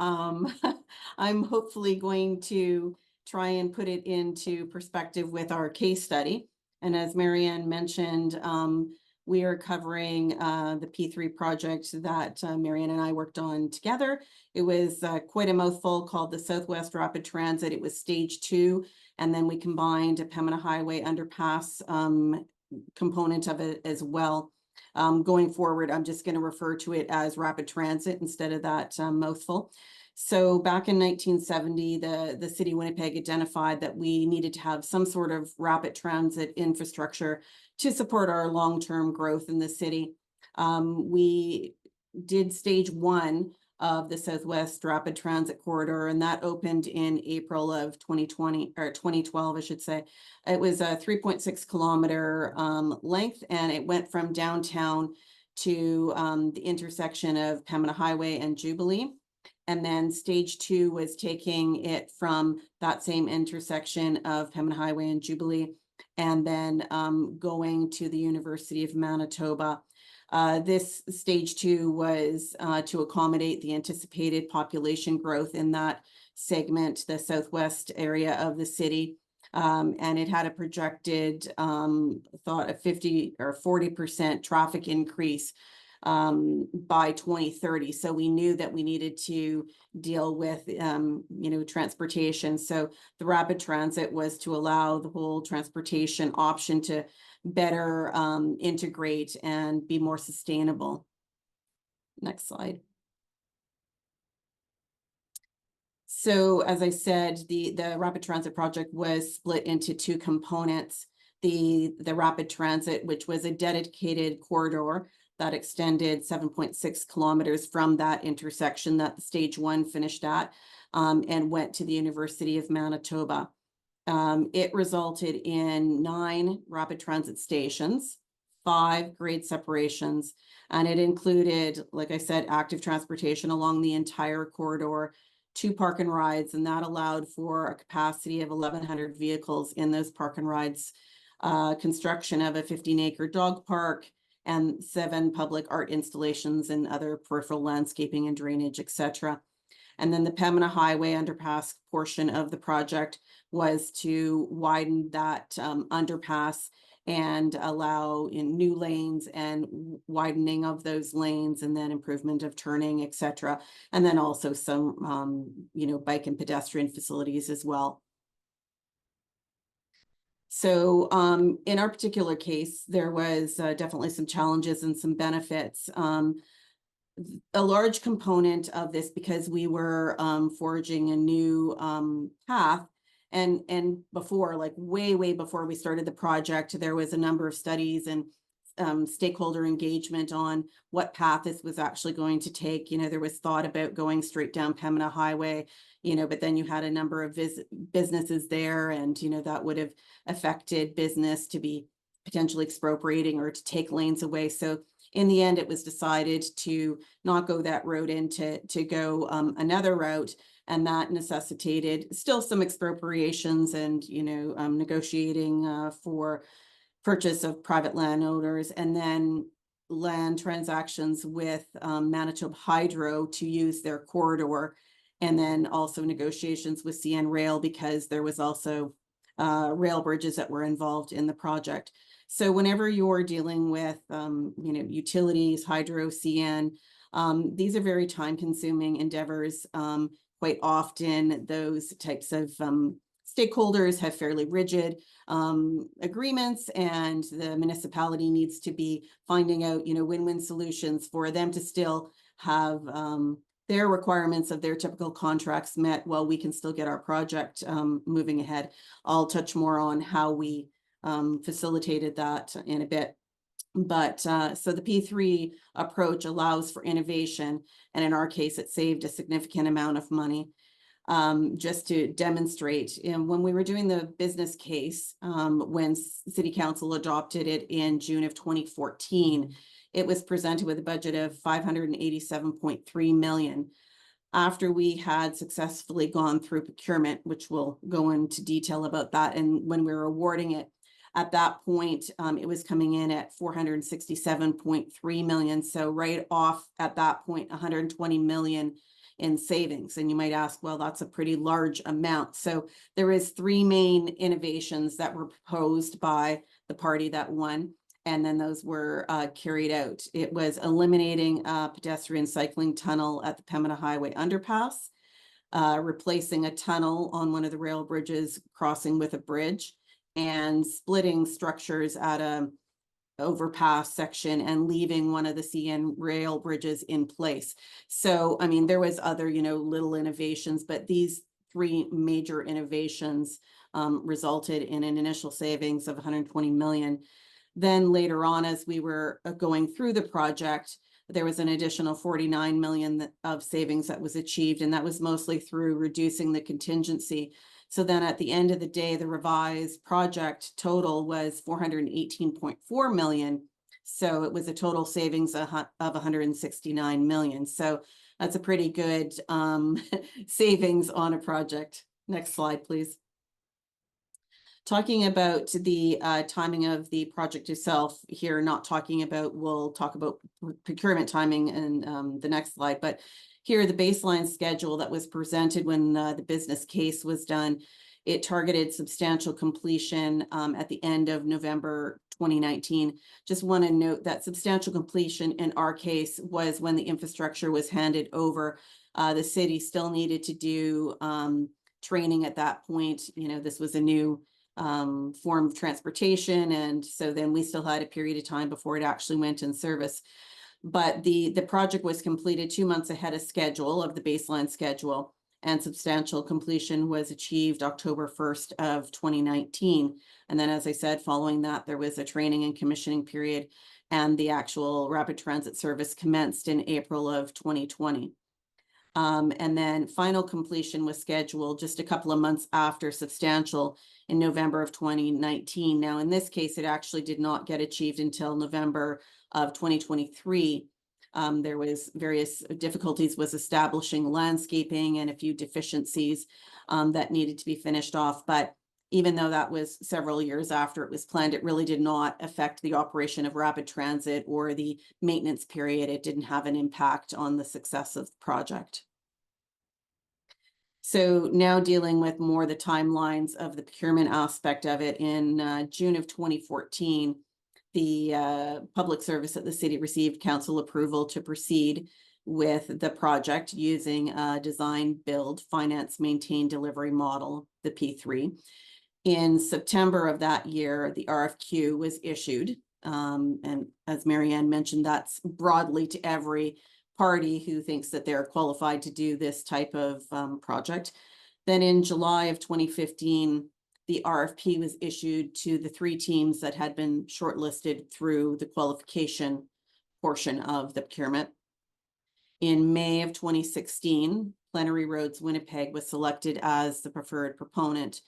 [SPEAKER 2] I'm hopefully going to try and put it into perspective with our case study. And as Marianne mentioned, we are covering the P3 project that Marianne and I worked on together. It was quite a mouthful, called the Southwest Rapid Transit. It was stage 2, and then we combined a Pembina Highway underpass component of it as well. Going forward, I'm just going to refer to it as rapid transit instead of that mouthful. So back in 1970, the city of Winnipeg identified that we needed to have some sort of rapid transit infrastructure to support our long-term growth in the city. We did stage 1 of the Southwest Rapid Transit Corridor, and that opened in April of 2020 or 2012, I should say. It was a 3.6 kilometer length, and it went from downtown to the intersection of Pembina Highway and Jubilee. And then stage 2 was taking it from that same intersection of Pembina Highway and Jubilee, and then going to the University of Manitoba. This stage 2 was to accommodate the anticipated population growth in that segment, the southwest area of the city. And it had a projected thought of 50 or 40% traffic increase by 2030. So we knew that we needed to deal with, transportation. So the rapid transit was to allow the whole transportation option to better integrate and be more sustainable. Next slide. So as I said, the rapid transit project was split into 2 components. The rapid transit, which was a dedicated corridor that extended 7.6 kilometers from that intersection that the stage 1 finished at, and went to the University of Manitoba. It resulted in 9 rapid transit stations, 5 grade separations, and it included, like I said, active transportation along the entire corridor, 2 park and rides, and that allowed for a capacity of 1,100 vehicles in those park and rides, construction of a 15-acre dog park, and 7 public art installations and other peripheral landscaping and drainage, etc. And then the Pembina Highway underpass portion of the project was to widen that underpass and allow in new lanes and widening of those lanes, and then improvement of turning, etc. And then also some, bike and pedestrian facilities as well. So in our particular case, there was definitely some challenges and some benefits. A large component of this, because we were forging a new path, and before, like way before we started the project, there was a number of studies and stakeholder engagement on what path this was actually going to take. There was thought about going straight down Pembina Highway, but then you had a number of businesses there, and that would have affected business to be potentially expropriating or to take lanes away. So in the end, it was decided to not go that road and to go another route, and that necessitated still some expropriations and negotiating for purchase of private landowners, and then land transactions with Manitoba Hydro to use their corridor, and then also negotiations with CN Rail, because there was also rail bridges that were involved in the project. So whenever you're dealing with, utilities, hydro, CN, these are very time-consuming endeavors. Quite often, those types of stakeholders have fairly rigid agreements, and the municipality needs to be finding out, win-win solutions for them to still have their requirements of their typical contracts met while we can still get our project moving ahead. I'll touch more on how we facilitated that in a bit. But so the P3 approach allows for innovation, and in our case, it saved a significant amount of money. Just to demonstrate, when we were doing the business case, when City Council adopted it in June of 2014, it was presented with a budget of $587.3 million. After we had successfully gone through procurement, which we'll go into detail about that, and when we were awarding it, at that point, it was coming in at $467.3 million. So right off at that point, $120 million in savings. And you might ask, well, that's a pretty large amount. So there is 3 main innovations that were proposed by the party that won, and then those were carried out. It was eliminating a pedestrian cycling tunnel at the Pembina Highway underpass, replacing a tunnel on one of the rail bridges, crossing with a bridge, and splitting structures at a overpass section and leaving one of the CN rail bridges in place. So, I mean, there was other, little innovations, but these 3 major innovations resulted in an initial savings of $120 million. Then later on, as we were going through the project, there was an additional $49 million of savings that was achieved, and that was mostly through reducing the contingency. So then at the end of the day, the revised project total was $418.4 million. So it was a total savings of $169 million. So that's a pretty good savings on a project. Next slide, please. Talking about the timing of the project itself here, not talking about, we'll talk about procurement timing in the next slide, but here the baseline schedule that was presented when the business case was done, it targeted substantial completion at the end of November 2019. Just want to note that substantial completion in our case was when the infrastructure was handed over. The city still needed to do training at that point. This was a new form of transportation, and so then we still had a period of time before it actually went in service. But the project was completed 2 months ahead of schedule of the baseline schedule, and substantial completion was achieved October 1st of 2019. And then, as I said, following that, there was a training and commissioning period, and the actual rapid transit service commenced in April of 2020. And then final completion was scheduled just a couple of months after substantial in November of 2019. Now, in this case, it actually did not get achieved until November of 2023. There was various difficulties with establishing landscaping and a few deficiencies that needed to be finished off. But even though that was several years after it was planned, it really did not affect the operation of rapid transit or the maintenance period. It didn't have an impact on the success of the project. So now dealing with more the timelines of the procurement aspect of it, in June of 2014, the public service at the city received council approval to proceed with the project using a design, build, finance, maintain, delivery model, the P3. In September of that year, the RFQ was issued. And as Marianne mentioned, that's broadly to every party who thinks that they're qualified to do this type of project. Then in July of 2015, the RFP was issued to the 3 teams that had been shortlisted through the qualification portion of the procurement. In May of 2016, Plenary Roads Winnipeg was selected as the preferred proponent.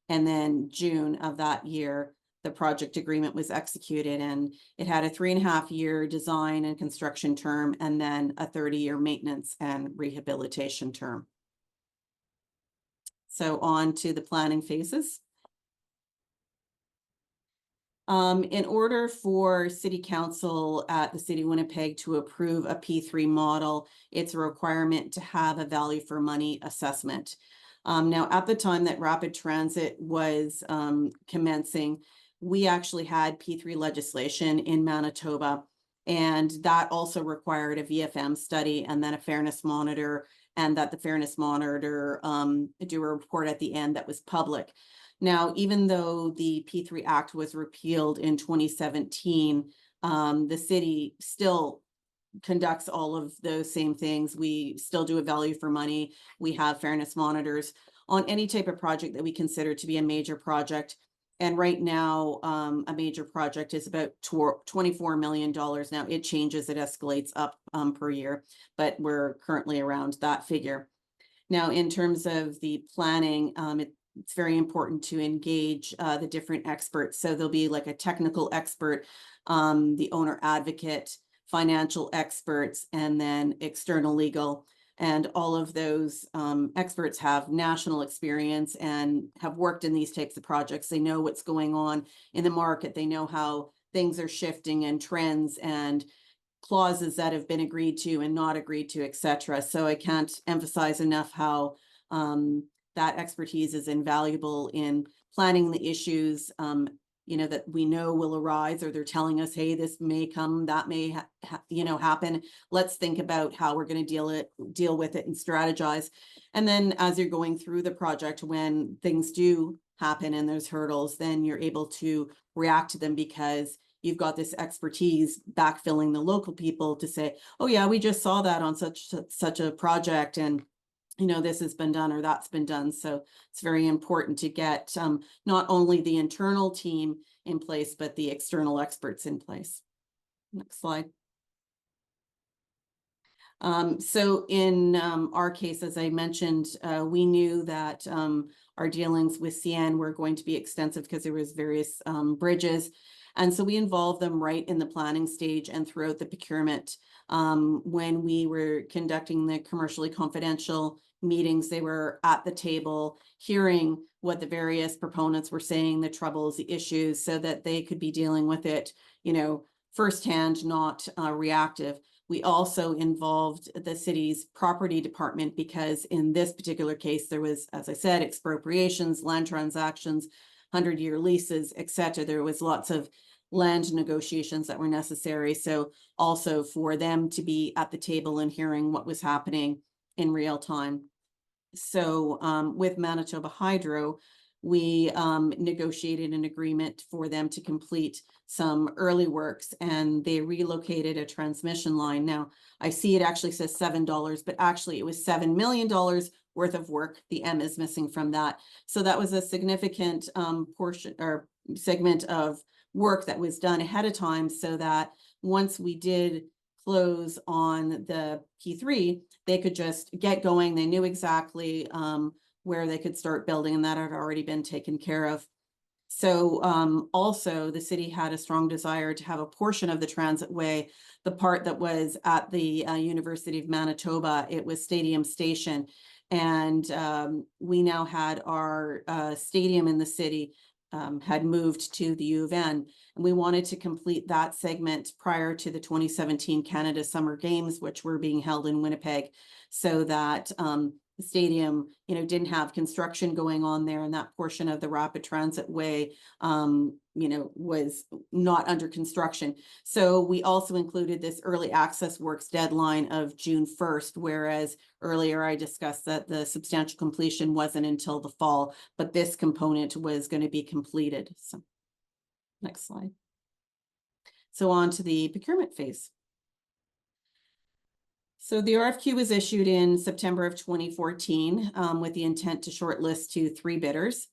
[SPEAKER 2] And then June of that year, the project agreement was executed, and it had a 3.5-year design and construction term, and then a 30-year maintenance and rehabilitation term. So on to the planning phases. In order for City Council at the City of Winnipeg to approve a P3 model, it's a requirement to have a value for money assessment. Now, at the time that rapid transit was commencing, we actually had P3 legislation in Manitoba, and that also required a VFM study and then a fairness monitor, and that the fairness monitor do a report at the end that was public. Now, even though the P3 Act was repealed in 2017, the city still conducts all of those same things. We still do a value for money. We have fairness monitors on any type of project that we consider to be a major project. And right now, a major project is about $24 million. Now, it changes, it escalates up per year, but we're currently around that figure. Now, in terms of the planning, it's very important to engage the different experts. So there'll be like a technical expert, the owner advocate, financial experts, and then external legal. And all of those experts have national experience and have worked in these types of projects. They know what's going on in the market. They know how things are shifting and trends and clauses that have been agreed to and not agreed to, etc. So I can't emphasize enough how that expertise is invaluable in planning the issues, that we know will arise, or they're telling us, hey, this may come, that may happen. Let's think about how we're going to deal with it and strategize. And then as you're going through the project, when things do happen and there's hurdles, then you're able to react to them because you've got this expertise backfilling the local people to say, oh yeah, we just saw that on such a project, and this has been done or that's been done. So it's very important to get not only the internal team in place, but the external experts in place. Next slide. So in our case, as I mentioned, we knew that our dealings with CN were going to be extensive because there was various bridges. And so we involved them right in the planning stage and throughout the procurement. When we were conducting the commercially confidential meetings, they were at the table hearing what the various proponents were saying, the troubles, the issues, so that they could be dealing with it, firsthand, not reactive. We also involved the city's property department because in this particular case, there was, as I said, expropriations, land transactions, 100-year leases, etc. There was lots of land negotiations that were necessary. So also for them to be at the table and hearing what was happening in real time. So with Manitoba Hydro, we negotiated an agreement for them to complete some early works, and they relocated a transmission line. Now, I see it actually says $7, but actually it was $7 million worth of work. The M is missing from that. So that was a significant portion or segment of work that was done ahead of time, so that once we did close on the P3, they could just get going. They knew exactly where they could start building, and that had already been taken care of. So also the city had a strong desire to have a portion of the transitway, the part that was at the University of Manitoba. It was Stadium Station. And we now had our stadium in the city had moved to the U of N. And we wanted to complete that segment prior to the 2017 Canada Summer Games, which were being held in Winnipeg, so that the stadium, didn't have construction going on there, and that portion of the rapid transit way, was not under construction. So we also included this early access works deadline of June 1st, whereas earlier I discussed that the substantial completion wasn't until the fall, but this component was going to be completed. So next slide. So on to the procurement phase. So the RFQ was issued in September of 2014 with the intent to shortlist to 3 bidders.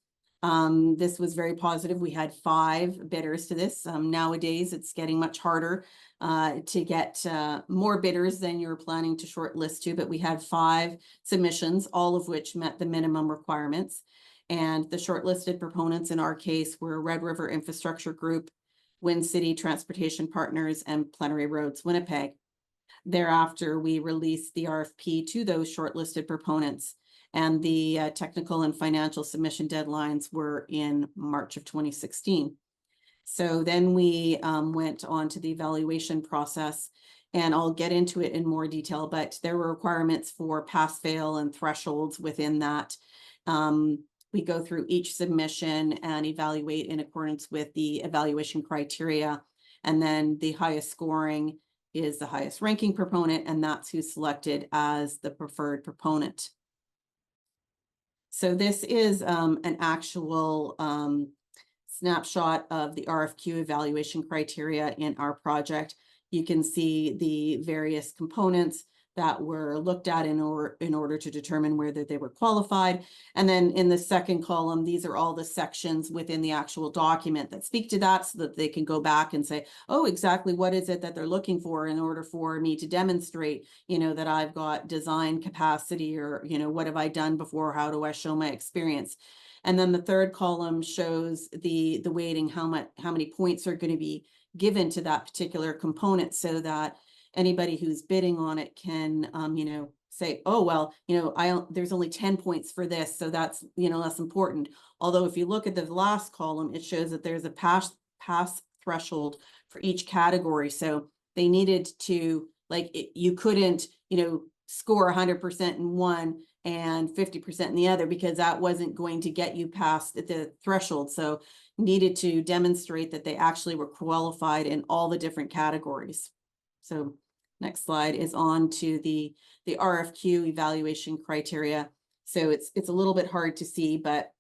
[SPEAKER 2] This was very positive. We had 5 bidders to this. Nowadays, it's getting much harder to get more bidders than you're planning to shortlist to, but we had 5 submissions, all of which met the minimum requirements. And the shortlisted proponents in our case were Red River Infrastructure Group, Wind City Transportation Partners, and Plenary Roads Winnipeg. Thereafter, we released the RFP to those shortlisted proponents, and the technical and financial submission deadlines were in March of 2016. So then we went on to the evaluation process, and I'll get into it in more detail, but there were requirements for pass-fail and thresholds within that. We go through each submission and evaluate in accordance with the evaluation criteria, and then the highest scoring is the highest ranking proponent, and that's who's selected as the preferred proponent. So this is an actual snapshot of the RFQ evaluation criteria in our project. You can see the various components that were looked at in order to determine whether they were qualified. And then in the second column, these are all the sections within the actual document that speak to that, so that they can go back and say, oh, exactly what is it that they're looking for in order for me to demonstrate, that I've got design capacity, or, what have I done before? How do I show my experience? And then the third column shows the weighting, how many points are going to be given to that particular component, so that anybody who's bidding on it can, say, oh, well, there's only 10 points for this, so that's, less important. Although if you look at the last column, it shows that there's a pass threshold for each category. So they needed to, you couldn't, score 100% in one and 50% in the other, because that wasn't going to get you past the threshold. So needed to demonstrate that they actually were qualified in all the different categories. So next slide is on to the RFQ evaluation criteria. So it's a little bit hard to see, but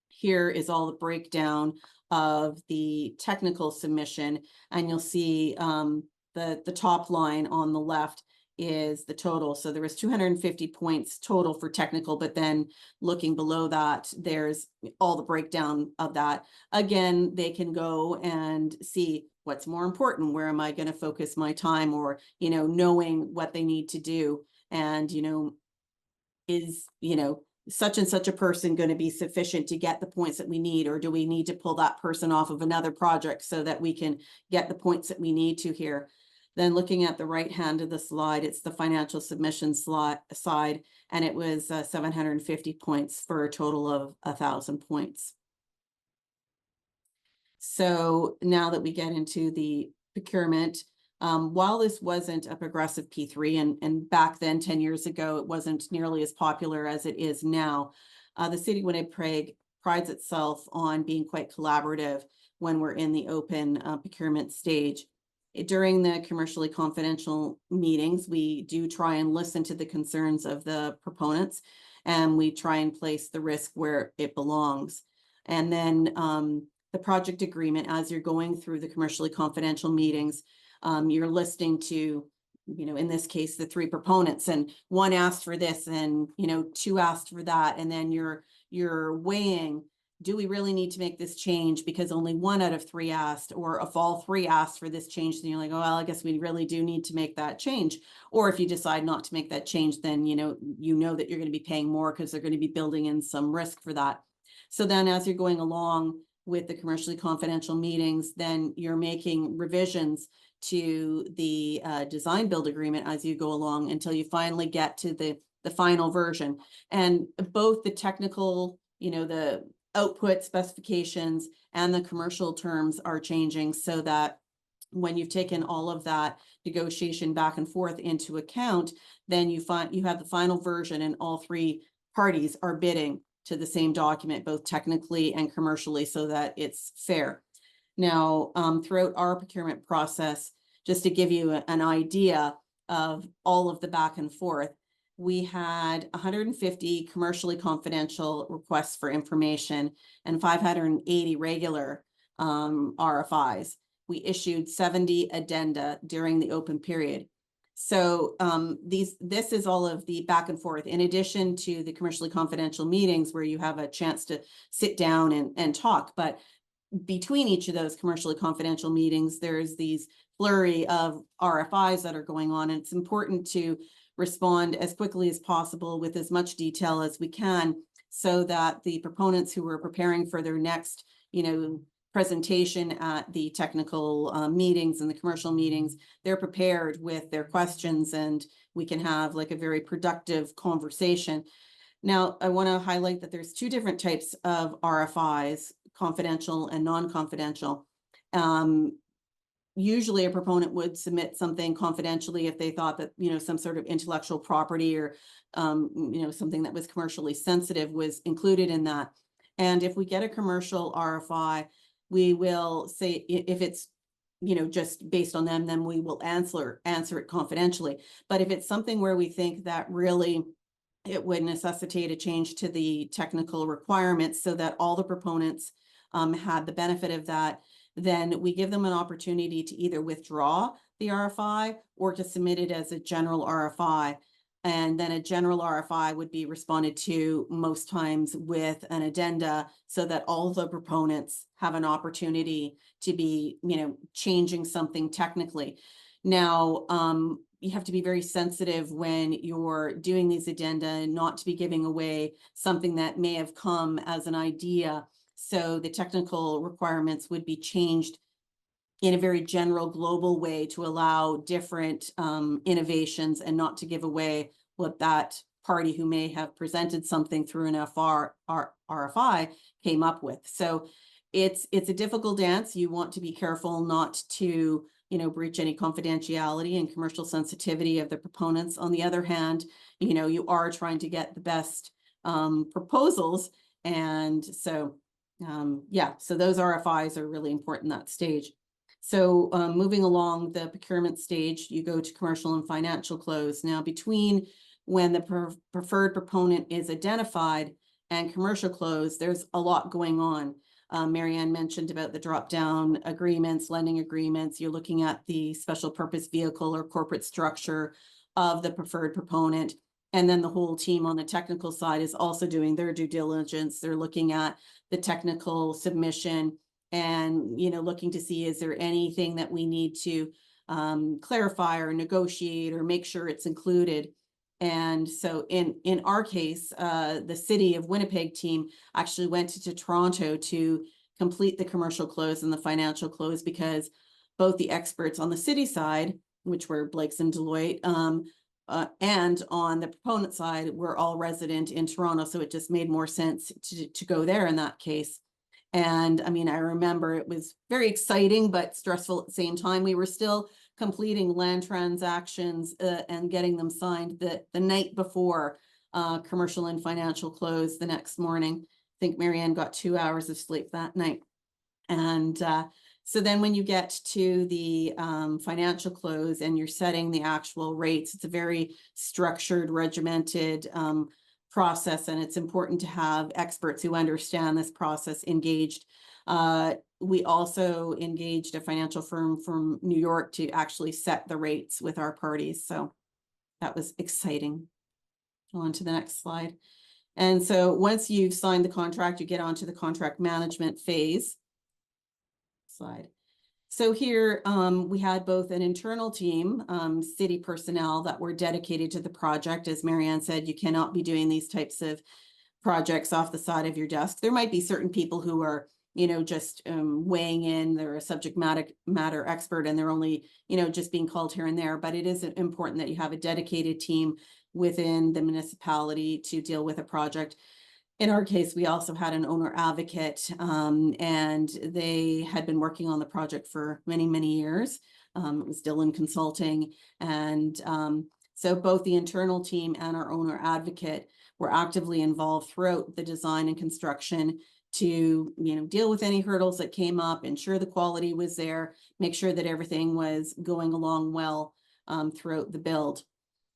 [SPEAKER 2] here is all the breakdown of the technical submission, and you'll see the top line on the left is the total. So there was 250 points total for technical, but then looking below that, there's all the breakdown of that. Again, they can go and see what's more important, where am I going to focus my time, or, knowing what they need to do. And, is, such and such a person going to be sufficient to get the points that we need, or do we need to pull that person off of another project so that we can get the points that we need to here? Then looking at the right hand of the slide, it's the financial submission side, and it was 750 points for a total of 1,000 points. So now that we get into the procurement, while this wasn't a progressive P3, and back then 10 years ago, it wasn't nearly as popular as it is now, the city of Winnipeg prides itself on being quite collaborative when we're in the open procurement stage. During the commercially confidential meetings, we do try and listen to the concerns of the proponents, and we try and place the risk where it belongs. And then the project agreement, as you're going through the commercially confidential meetings, you're listening to, in this case, the 3 proponents, and one asked for this, and 2 asked for that, and then you're weighing do we really need to make this change because only 1 out of 3 asked, or if all 3 asked for this change, then you're like, oh, well, I guess we really do need to make that change. Or if you decide not to make that change, then you know that you're going to be paying more because they're going to be building in some risk for that. So then as you're going along with the commercially confidential meetings, then you're making revisions to the design build agreement as you go along until you finally get to the final version. And both the technical, the output specifications and the commercial terms are changing, so that when you've taken all of that negotiation back and forth into account, then you have the final version and all 3 parties are bidding to the same document, both technically and commercially, so that it's fair. Now, throughout our procurement process, just to give you an idea of all of the back and forth, we had 150 commercially confidential requests for information and 580 regular RFIs. We issued 70 addenda during the open period. So this is all of the back and forth, in addition to the commercially confidential meetings where you have a chance to sit down and talk. But between each of those commercially confidential meetings, there's these flurry of RFIs that are going on. And it's important to respond as quickly as possible with as much detail as we can, so that the proponents who are preparing for their next, presentation at the technical meetings and the commercial meetings, they're prepared with their questions and we can have like a very productive conversation. Now, I want to highlight that there's 2 different types of RFIs, confidential and non-confidential. Usually a proponent would submit something confidentially if they thought that, some sort of intellectual property or, something that was commercially sensitive was included in that. And if we get a commercial RFI, we will say if it's, just based on them, then we will answer it confidentially. But if it's something where we think that really it would necessitate a change to the technical requirements so that all the proponents had the benefit of that, then we give them an opportunity to either withdraw the RFI or to submit it as a general RFI. And then a general RFI would be responded to most times with an addenda, so that all the proponents have an opportunity to be, changing something technically. Now, you have to be very sensitive when you're doing these addenda, not to be giving away something that may have come as an idea. So the technical requirements would be changed in a very general global way to allow different innovations, and not to give away what that party who may have presented something through an RFI came up with. So it's a difficult dance. You want to be careful not to, breach any confidentiality and commercial sensitivity of the proponents. On the other hand, you are trying to get the best proposals. And so, so those RFIs are really important at that stage. So moving along the procurement stage, you go to commercial and financial close. Now, between when the preferred proponent is identified and commercial close, there's a lot going on. Marianne mentioned about the drop-down agreements, lending agreements. You're looking at the special purpose vehicle or corporate structure of the preferred proponent. And then the whole team on the technical side is also doing their due diligence. They're looking at the technical submission and, looking to see, is there anything that we need to clarify or negotiate or make sure it's included. And so in our case, the city of Winnipeg team actually went to Toronto to complete the commercial close and the financial close, because both the experts on the city side, which were Blakes and Deloitte, and on the proponent side, were all resident in Toronto. So it just made more sense to go there in that case. And I mean, I remember it was very exciting, but stressful at the same time. We were still completing land transactions and getting them signed the night before commercial and financial close the next morning. I think Marianne got 2 hours of sleep that night. And so then when you get to the financial close and you're setting the actual rates, it's a very structured, regimented process, and it's important to have experts who understand this process engaged. We also engaged a financial firm from New York to actually set the rates with our parties. So that was exciting. On to the next slide. And so once you've signed the contract, you get onto the contract management phase. Slide. So here we had both an internal team, city personnel that were dedicated to the project. As Marianne said, you cannot be doing these types of projects off the side of your desk. There might be certain people who are, just weighing in, they're a subject matter expert and they're only, just being called here and there. But it is important that you have a dedicated team within the municipality to deal with a project. In our case, we also had an owner advocate, and they had been working on the project for many, many years. It was Dillon Consulting. And so both the internal team and our owner advocate were actively involved throughout the design and construction to, deal with any hurdles that came up, ensure the quality was there, make sure that everything was going along well throughout the build.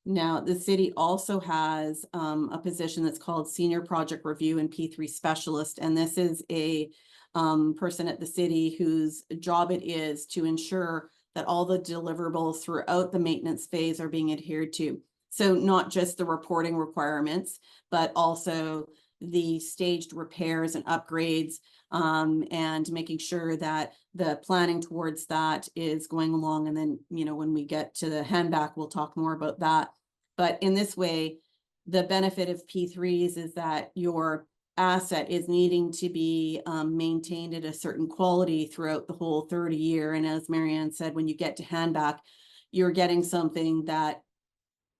[SPEAKER 2] Now, the city also has a position that's called Senior Project Review and P3 Specialist, and this is a person at the city whose job it is to ensure that all the deliverables throughout the maintenance phase are being adhered to. So not just the reporting requirements, but also the staged repairs and upgrades, and making sure that the planning towards that is going along. And then, when we get to the handback, we'll talk more about that. But in this way, the benefit of P3s is that your asset is needing to be maintained at a certain quality throughout the whole 30-year. And as Marianne said, when you get to handback, you're getting something that,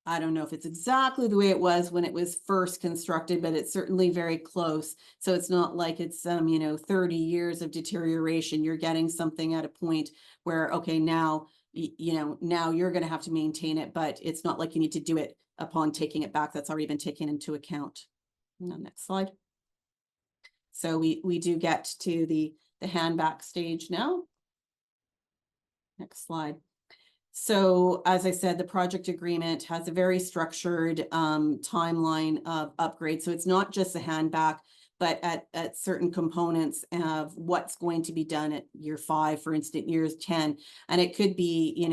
[SPEAKER 2] I don't know if it's exactly the way it was when it was first constructed, but it's certainly very close. So it's not like it's 30 years of deterioration. You're getting something at a point where, okay, now, now you're going to have to maintain it, but it's not like you need to do it upon taking it back. That's already been taken into account. Next slide. So we do get to the handback stage now. Next slide. So as I said, the project agreement has a very structured timeline of upgrades. So it's not just a handback, but at certain components of what's going to be done at year 5, for instance, years 10. And it could be,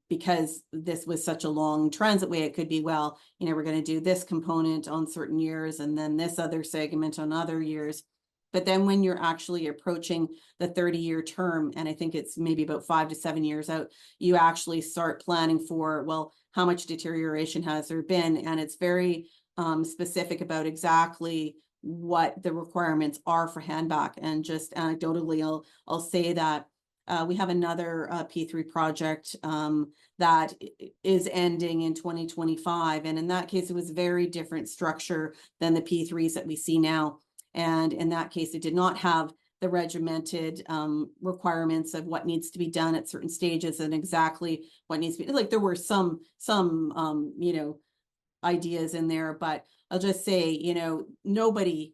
[SPEAKER 2] because this was such a long transit way, it could be, well, we're going to do this component on certain years and then this other segment on other years. But then when you're actually approaching the 30-year term, and I think it's maybe about 5 to 7 years out, you actually start planning for, well, how much deterioration has there been? And it's very specific about exactly what the requirements are for handback. And just anecdotally, I'll say that we have another P3 project that is ending in 2025. And in that case, it was a very different structure than the P3s that we see now. And in that case, it did not have the regimented requirements of what needs to be done at certain stages and exactly what needs to be, like there were some ideas in there, but I'll just say, nobody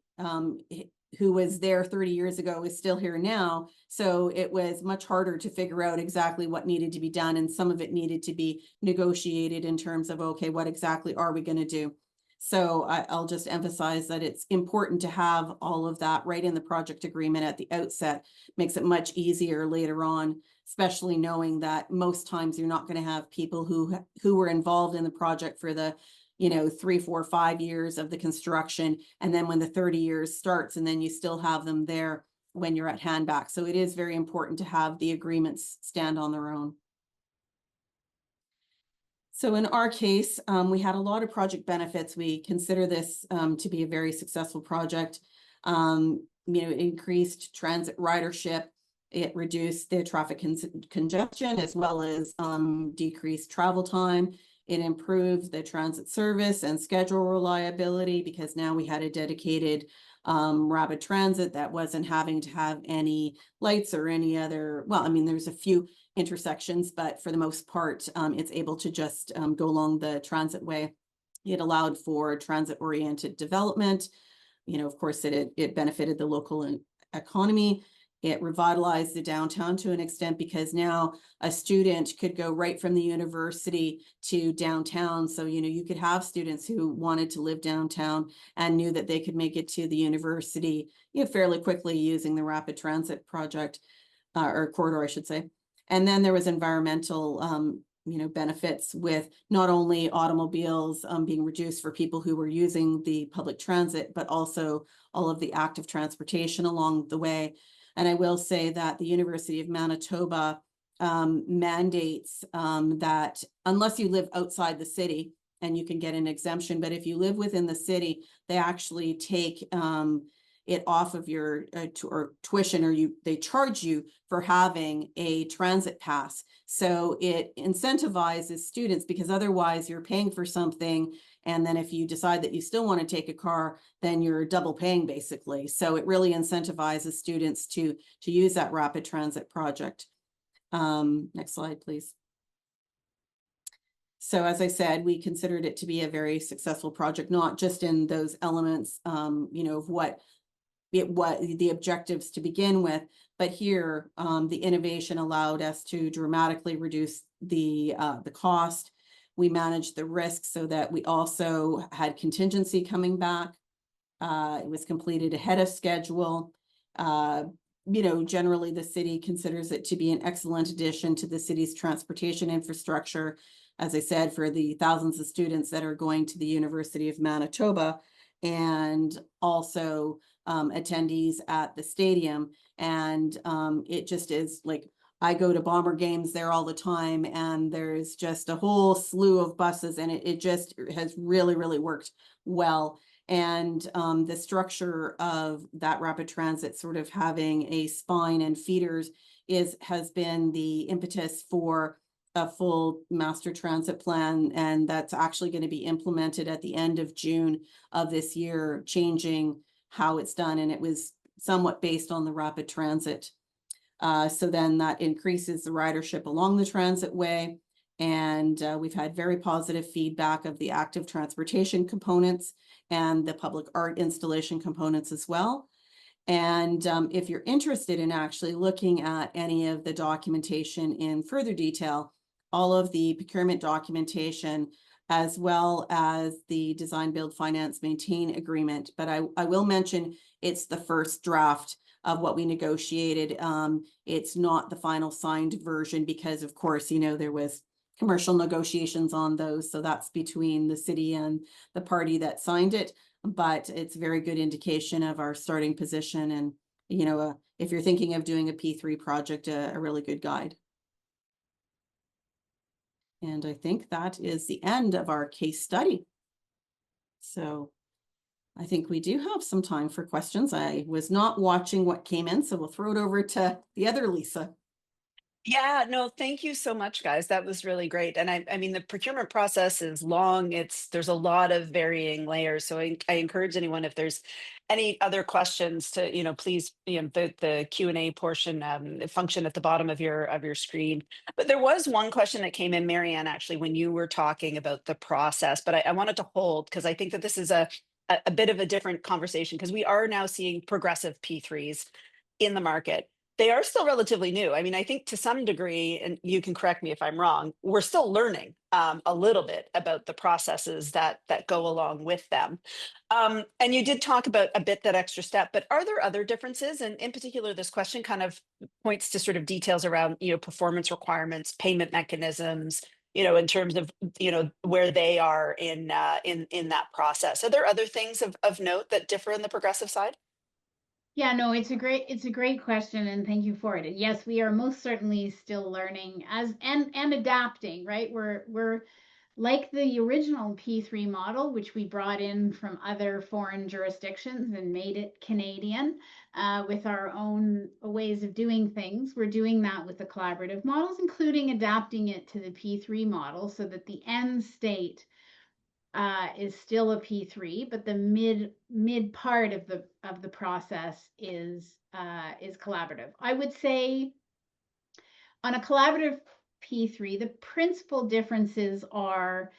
[SPEAKER 2] who was there 30 years ago is still here now. So it was much harder to figure out exactly what needed to be done. And some of it needed to be negotiated in terms of, okay, what exactly are we going to do? So I'll just emphasize that it's important to have all of that right in the project agreement at the outset. Makes it much easier later on, especially knowing that most times you're not going to have people who were involved in the project for the 3, 4, 5 years of the construction. And then when the 30 years starts, and then you still have them there when you're at handback. So it is very important to have the agreements stand on their own. So in our case, we had a lot of project benefits. We consider this to be a very successful project. It increased transit ridership. It reduced the traffic congestion as well as decreased travel time. It improved the transit service and schedule reliability because now we had a dedicated rapid transit that wasn't having to have any lights or any other, well, I mean, there's a few intersections, but for the most part, it's able to just go along the transit way. It allowed for transit-oriented development. Of course, it benefited the local economy. It revitalized the downtown to an extent because now a student could go right from the university to downtown. So, you could have students who wanted to live downtown and knew that they could make it to the university fairly quickly using the rapid transit project or corridor, I should say. And then there was environmental benefits with not only automobiles being reduced for people who were using the public transit, but also all of the active transportation along the way. And I will say that the University of Manitoba mandates that unless you live outside the city and you can get an exemption, but if you live within the city, they actually take it off of your tuition, or they charge you for having a transit pass. So it incentivizes students, because otherwise you're paying for something, and then if you decide that you still want to take a car, then you're double paying basically. So it really incentivizes students to use that rapid transit project. Next slide, please. So as I said, we considered it to be a very successful project, not just in those elements, of what the objectives to begin with, but here the innovation allowed us to dramatically reduce the cost. We managed the risk so that we also had contingency coming back. It was completed ahead of schedule. Generally the city considers it to be an excellent addition to the city's transportation infrastructure, as I said, for the thousands of students that are going to the University of Manitoba, and also attendees at the stadium. And it just is like, I go to Bomber games there all the time, and there's just a whole slew of buses, and it just has really, really worked well. And the structure of that rapid transit sort of having a spine and feeders has been the impetus for a full master transit plan, and that's actually going to be implemented at the end of June of this year, changing how it's done. And it was somewhat based on the rapid transit. So then that increases the ridership along the transit way. And we've had very positive feedback of the active transportation components and the public art installation components as well. And if you're interested in actually looking at any of the documentation in further detail, all of the procurement documentation, as well as the design, build, finance, maintain agreement. But I will mention it's the first draft of what we negotiated. It's not the final signed version because, of course, there was commercial negotiations on those. So that's between the city and the party that signed it. But it's a very good indication of our starting position. And, if you're thinking of doing a P3 project, a really good guide. And I think that is the end of our case study. So I think we do have some time for questions. I was not watching what came in, so we'll throw it over to the other Lisa.
[SPEAKER 1] Yeah, no, thank you so much, guys. That was really great. And I mean, the procurement process is long. There's a lot of varying layers. So I encourage anyone, if there's any other questions, to, please, the Q&A portion function at the bottom of your screen. But there was one question that came in, Marianne, actually, when you were talking about the process, but I wanted to hold, because I think that this is a bit of a different conversation, because we are now seeing progressive P3s in the market. They are still relatively new. I mean, I think to some degree, and you can correct me if I'm wrong, we're still learning a little bit about the processes that go along with them. And you did talk about a bit that extra step, but are there other differences? And in particular, this question kind of points to sort of details around, performance requirements, payment mechanisms, in terms of, where they are in that process. Are there other things of note that differ in the progressive side?
[SPEAKER 3] Yeah, no, it's a great question, and thank you for it. And yes, we are most certainly still learning and adapting, right? We're like the original P3 model, which we brought in from other foreign jurisdictions and made it Canadian with our own ways of doing things. We're doing that with the collaborative models, including adapting it to the P3 model so that the end state is still a P3, but the mid part of the process is collaborative. I would say on a collaborative P3, the principal differences are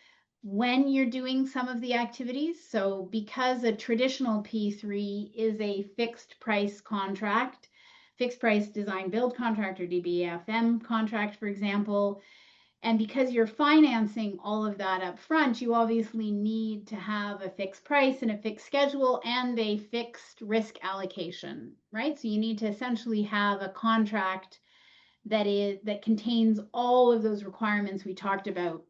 [SPEAKER 3] when you're doing some of the activities. So because a traditional P3 is a fixed price contract, fixed price design build contract, or DBFM contract, for example, and because you're financing all of that up front, you obviously need to have a fixed price and a fixed schedule and a fixed risk allocation, right? So you need to essentially have a contract that contains all of those requirements we talked about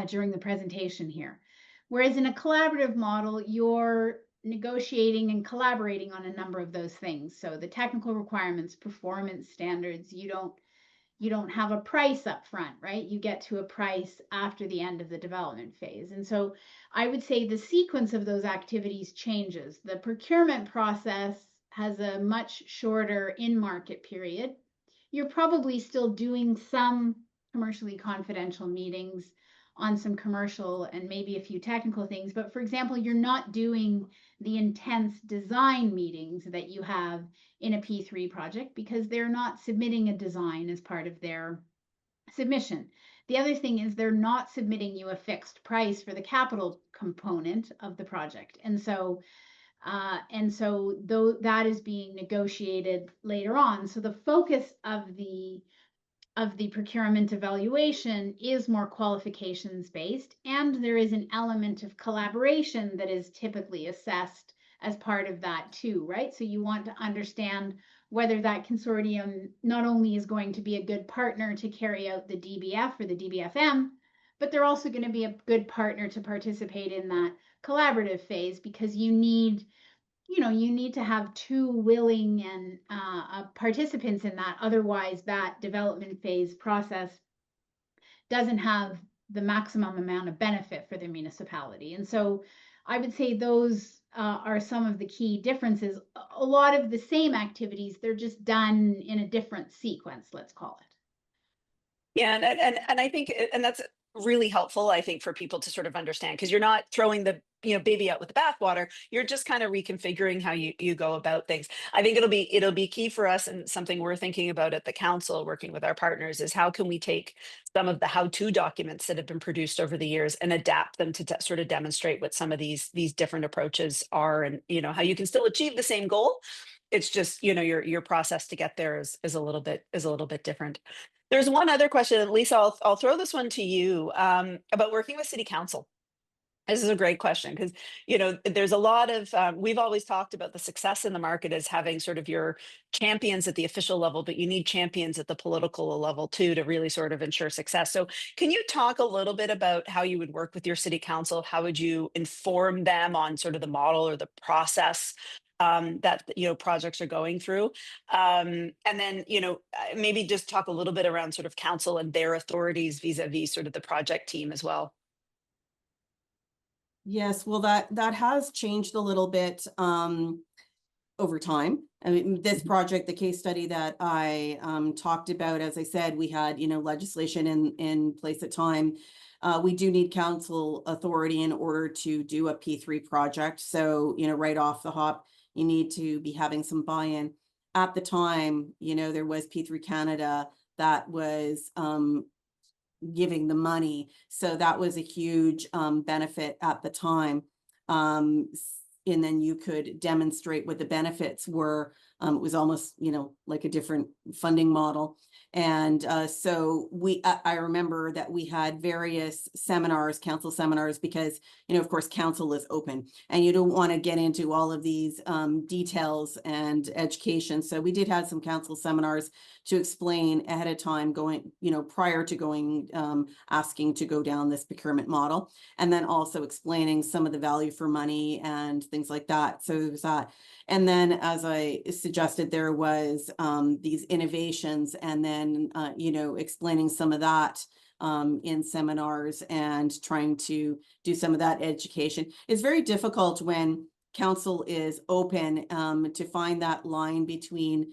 [SPEAKER 3] during the presentation here. Whereas in a collaborative model, you're negotiating and collaborating on a number of those things. So the technical requirements, performance standards, you don't have a price up front, right? You get to a price after the end of the development phase. And so I would say the sequence of those activities changes. The procurement process has a much shorter in-market period. You're probably still doing some commercially confidential meetings on some commercial and maybe a few technical things. But for example, you're not doing the intense design meetings that you have in a P3 project because they're not submitting a design as part of their submission. The other thing is they're not submitting you a fixed price for the capital component of the project. And so though that is being negotiated later on. So the focus of the procurement evaluation is more qualifications based, and there is an element of collaboration that is typically assessed as part of that too, right? So you want to understand whether that consortium not only is going to be a good partner to carry out the DBF or the DBFM, but they're also going to be a good partner to participate in that collaborative phase, because you need to have two willing and participants in that. Otherwise, that development phase process doesn't have the maximum amount of benefit for the municipality. And so I would say those are some of the key differences. A lot of the same activities, they're just done in a different sequence, let's call it.
[SPEAKER 1] Yeah, and I think, and that's really helpful, I think, for people to sort of understand, because you're not throwing the baby out with the bathwater. You're just kind of reconfiguring how you go about things. I think it'll be key for us, and something we're thinking about at the council, working with our partners, is how can we take some of the how-to documents that have been produced over the years and adapt them to sort of demonstrate what some of these different approaches are, and how you can still achieve the same goal. It's just your process to get there is a little bit different. There's one other question, Lisa, I'll throw this one to you, about working with city council. This is a great question because, there's a lot of, we've always talked about the success in the market as having sort of your champions at the official level, but you need champions at the political level too, to really sort of ensure success. So can you talk a little bit about how you would work with your city council? How would you inform them on sort of the model or the process that projects are going through, and then maybe just talk a little bit around sort of council and their authorities vis-a-vis sort of the project team as well.
[SPEAKER 2] Yes, well, that has changed a little bit over time. I mean, this project, the case study that I talked about, as I said, we had legislation in place at time. We do need council authority in order to do a P3 project. So right off the hop, you need to be having some buy-in. At the time, there was P3 Canada that was giving the money. So that was a huge benefit at the time. And then you could demonstrate what the benefits were. It was almost, like a different funding model. And so I remember that we had various seminars, council seminars, because, of course, council is open and you don't want to get into all of these details and education. So we did have some council seminars to explain ahead of time going, prior to going, asking to go down this procurement model, and then also explaining some of the value for money and things like that. So there's that. And then, as I suggested, there was these innovations, and then, explaining some of that in seminars and trying to do some of that education. It's very difficult when council is open to find that line between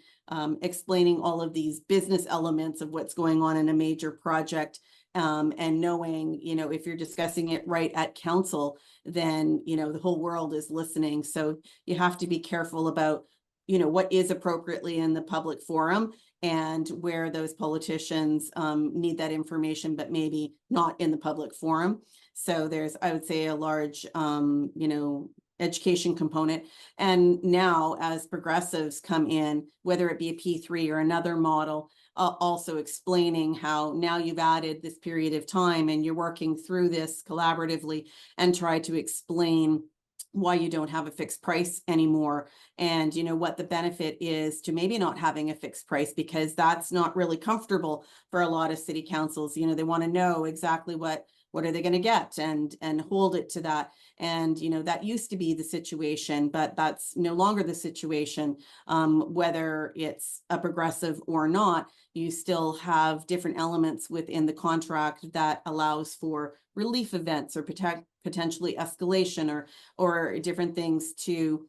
[SPEAKER 2] explaining all of these business elements of what's going on in a major project, and knowing, if you're discussing it right at council, then, the whole world is listening. So you have to be careful about, what is appropriately in the public forum and where those politicians need that information, but maybe not in the public forum. So there's, I would say, a large, education component. And now as progressives come in, whether it be a P3 or another model, also explaining how now you've added this period of time and you're working through this collaboratively, and try to explain why you don't have a fixed price anymore, and you know what the benefit is to maybe not having a fixed price, because that's not really comfortable for a lot of city councils. You know, they want to know exactly what are they going to get, and hold it to that. And you know, that used to be the situation, but that's no longer the situation. Whether it's a progressive or not, you still have different elements within the contract that allows for relief events, or potentially escalation, or different things to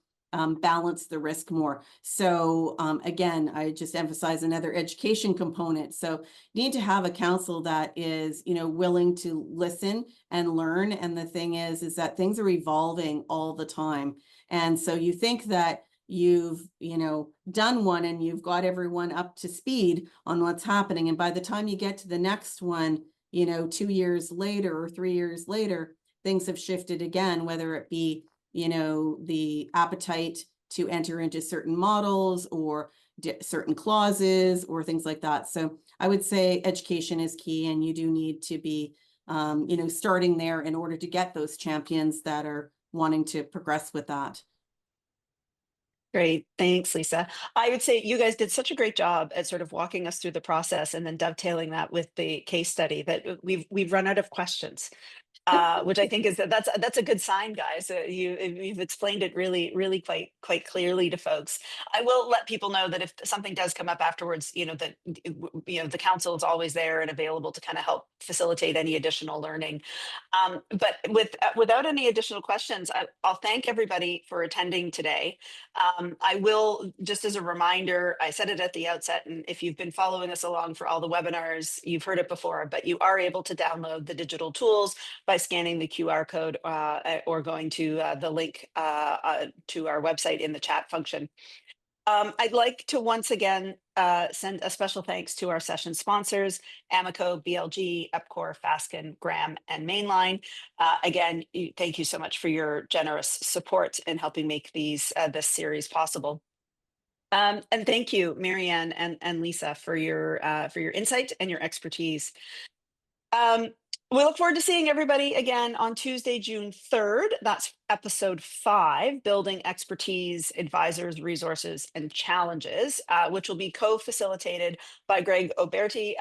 [SPEAKER 2] balance the risk more. So again, I just emphasize another education component. So you need to have a council that is, you know, willing to listen and learn. And the thing is that things are evolving all the time. And so you think that you've, you know, done one and you've got everyone up to speed on what's happening. And by the time you get to the next one, you know, 2 years later or 3 years later, things have shifted again, whether it be, you know, the appetite to enter into certain models, or certain clauses, or things like that. So I would say education is key, and you do need to be, you know, starting there in order to get those champions that are wanting to progress with that.
[SPEAKER 1] Great. Thanks, Lisa. I would say you guys did such a great job at sort of walking us through the process and then dovetailing that with the case study that we've run out of questions. Which I think is that's a good sign, guys. You've explained it really quite clearly to folks. I will let people know that if something does come up afterwards, you know, that you know, the council is always there and available to kind of help facilitate any additional learning. But without any additional questions, I'll thank everybody for attending today. I will, just as a reminder, I said it at the outset, and if you've been following us along for all the webinars, you've heard it before, but you are able to download the digital tools by scanning the QR code or going to the link to our website in the chat function. I'd like to once again send a special thanks to our session sponsors, Amico, BLG, EPCOR, Fasken, Graham, and Mainline. Again, thank you so much for your generous support in helping make this series possible. And thank you, Marianne and Lisa, for your insight and your expertise. We look forward to seeing everybody again on Tuesday, June 3rd. That's episode 5, Building Expertise, Advisors, Resources, and Challenges, which will be co-facilitated by Greg Oberti,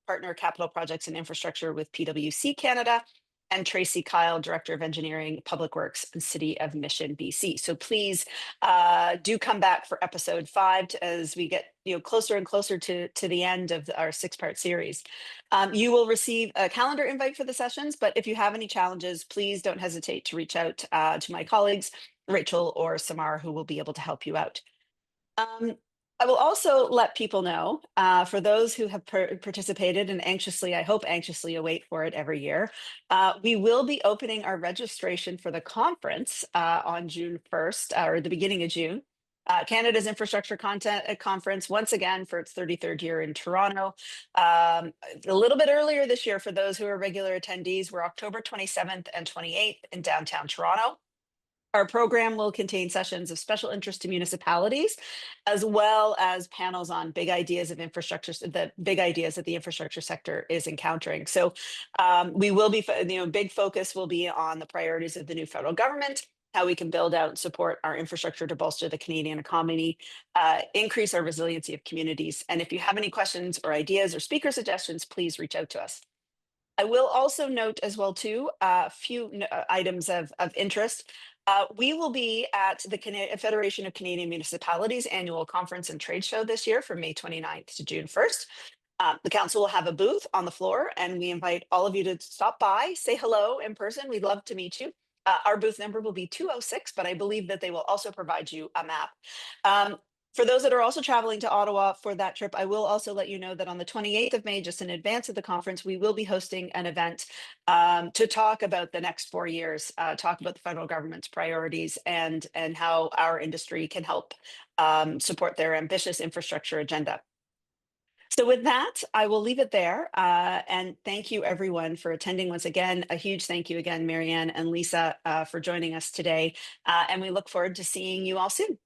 [SPEAKER 1] Partner Capital Projects and Infrastructure with PwC Canada, and Tracy Kyle, Director of Engineering, Public Works, and City of Mission, BC. So please do come back for episode 5 as we get closer and closer to the end of our 6-part series. You will receive a calendar invite for the sessions, but if you have any challenges, please don't hesitate to reach out to my colleagues, Rachel or Samar, who will be able to help you out. I will also let people know, for those who have participated and I hope anxiously await for it every year, we will be opening our registration for the conference on June 1st, or the beginning of June. Canada's Infrastructure Conference, once again for its 33rd year in Toronto. A little bit earlier this year for those who are regular attendees, we're October 27th and 28th in downtown Toronto. Our program will contain sessions of special interest to municipalities, as well as panels on big ideas of infrastructure, the big ideas that the infrastructure sector is encountering. So we will be, big focus will be on the priorities of the new federal government, how we can build out and support our infrastructure to bolster the Canadian economy, increase our resiliency of communities. And if you have any questions or ideas or speaker suggestions, please reach out to us. I will also note as well, too, a few items of interest. We will be at the Federation of Canadian Municipalities annual conference and trade show this year from May 29th to June 1st. The council will have a booth on the floor, and we invite all of you to stop by, say hello in person. We'd love to meet you. Our booth number will be 206, but I believe that they will also provide you a map. For those that are also traveling to Ottawa for that trip, I will also let you know that on the 28th of May, just in advance of the conference, we will be hosting an event to talk about the next 4 years, talk about the federal government's priorities and how our industry can help support their ambitious infrastructure agenda. So with that, I will leave it there. And thank you, everyone, for attending once again. A huge thank you again, Marianne and Lisa, for joining us today. And we look forward to seeing you all soon.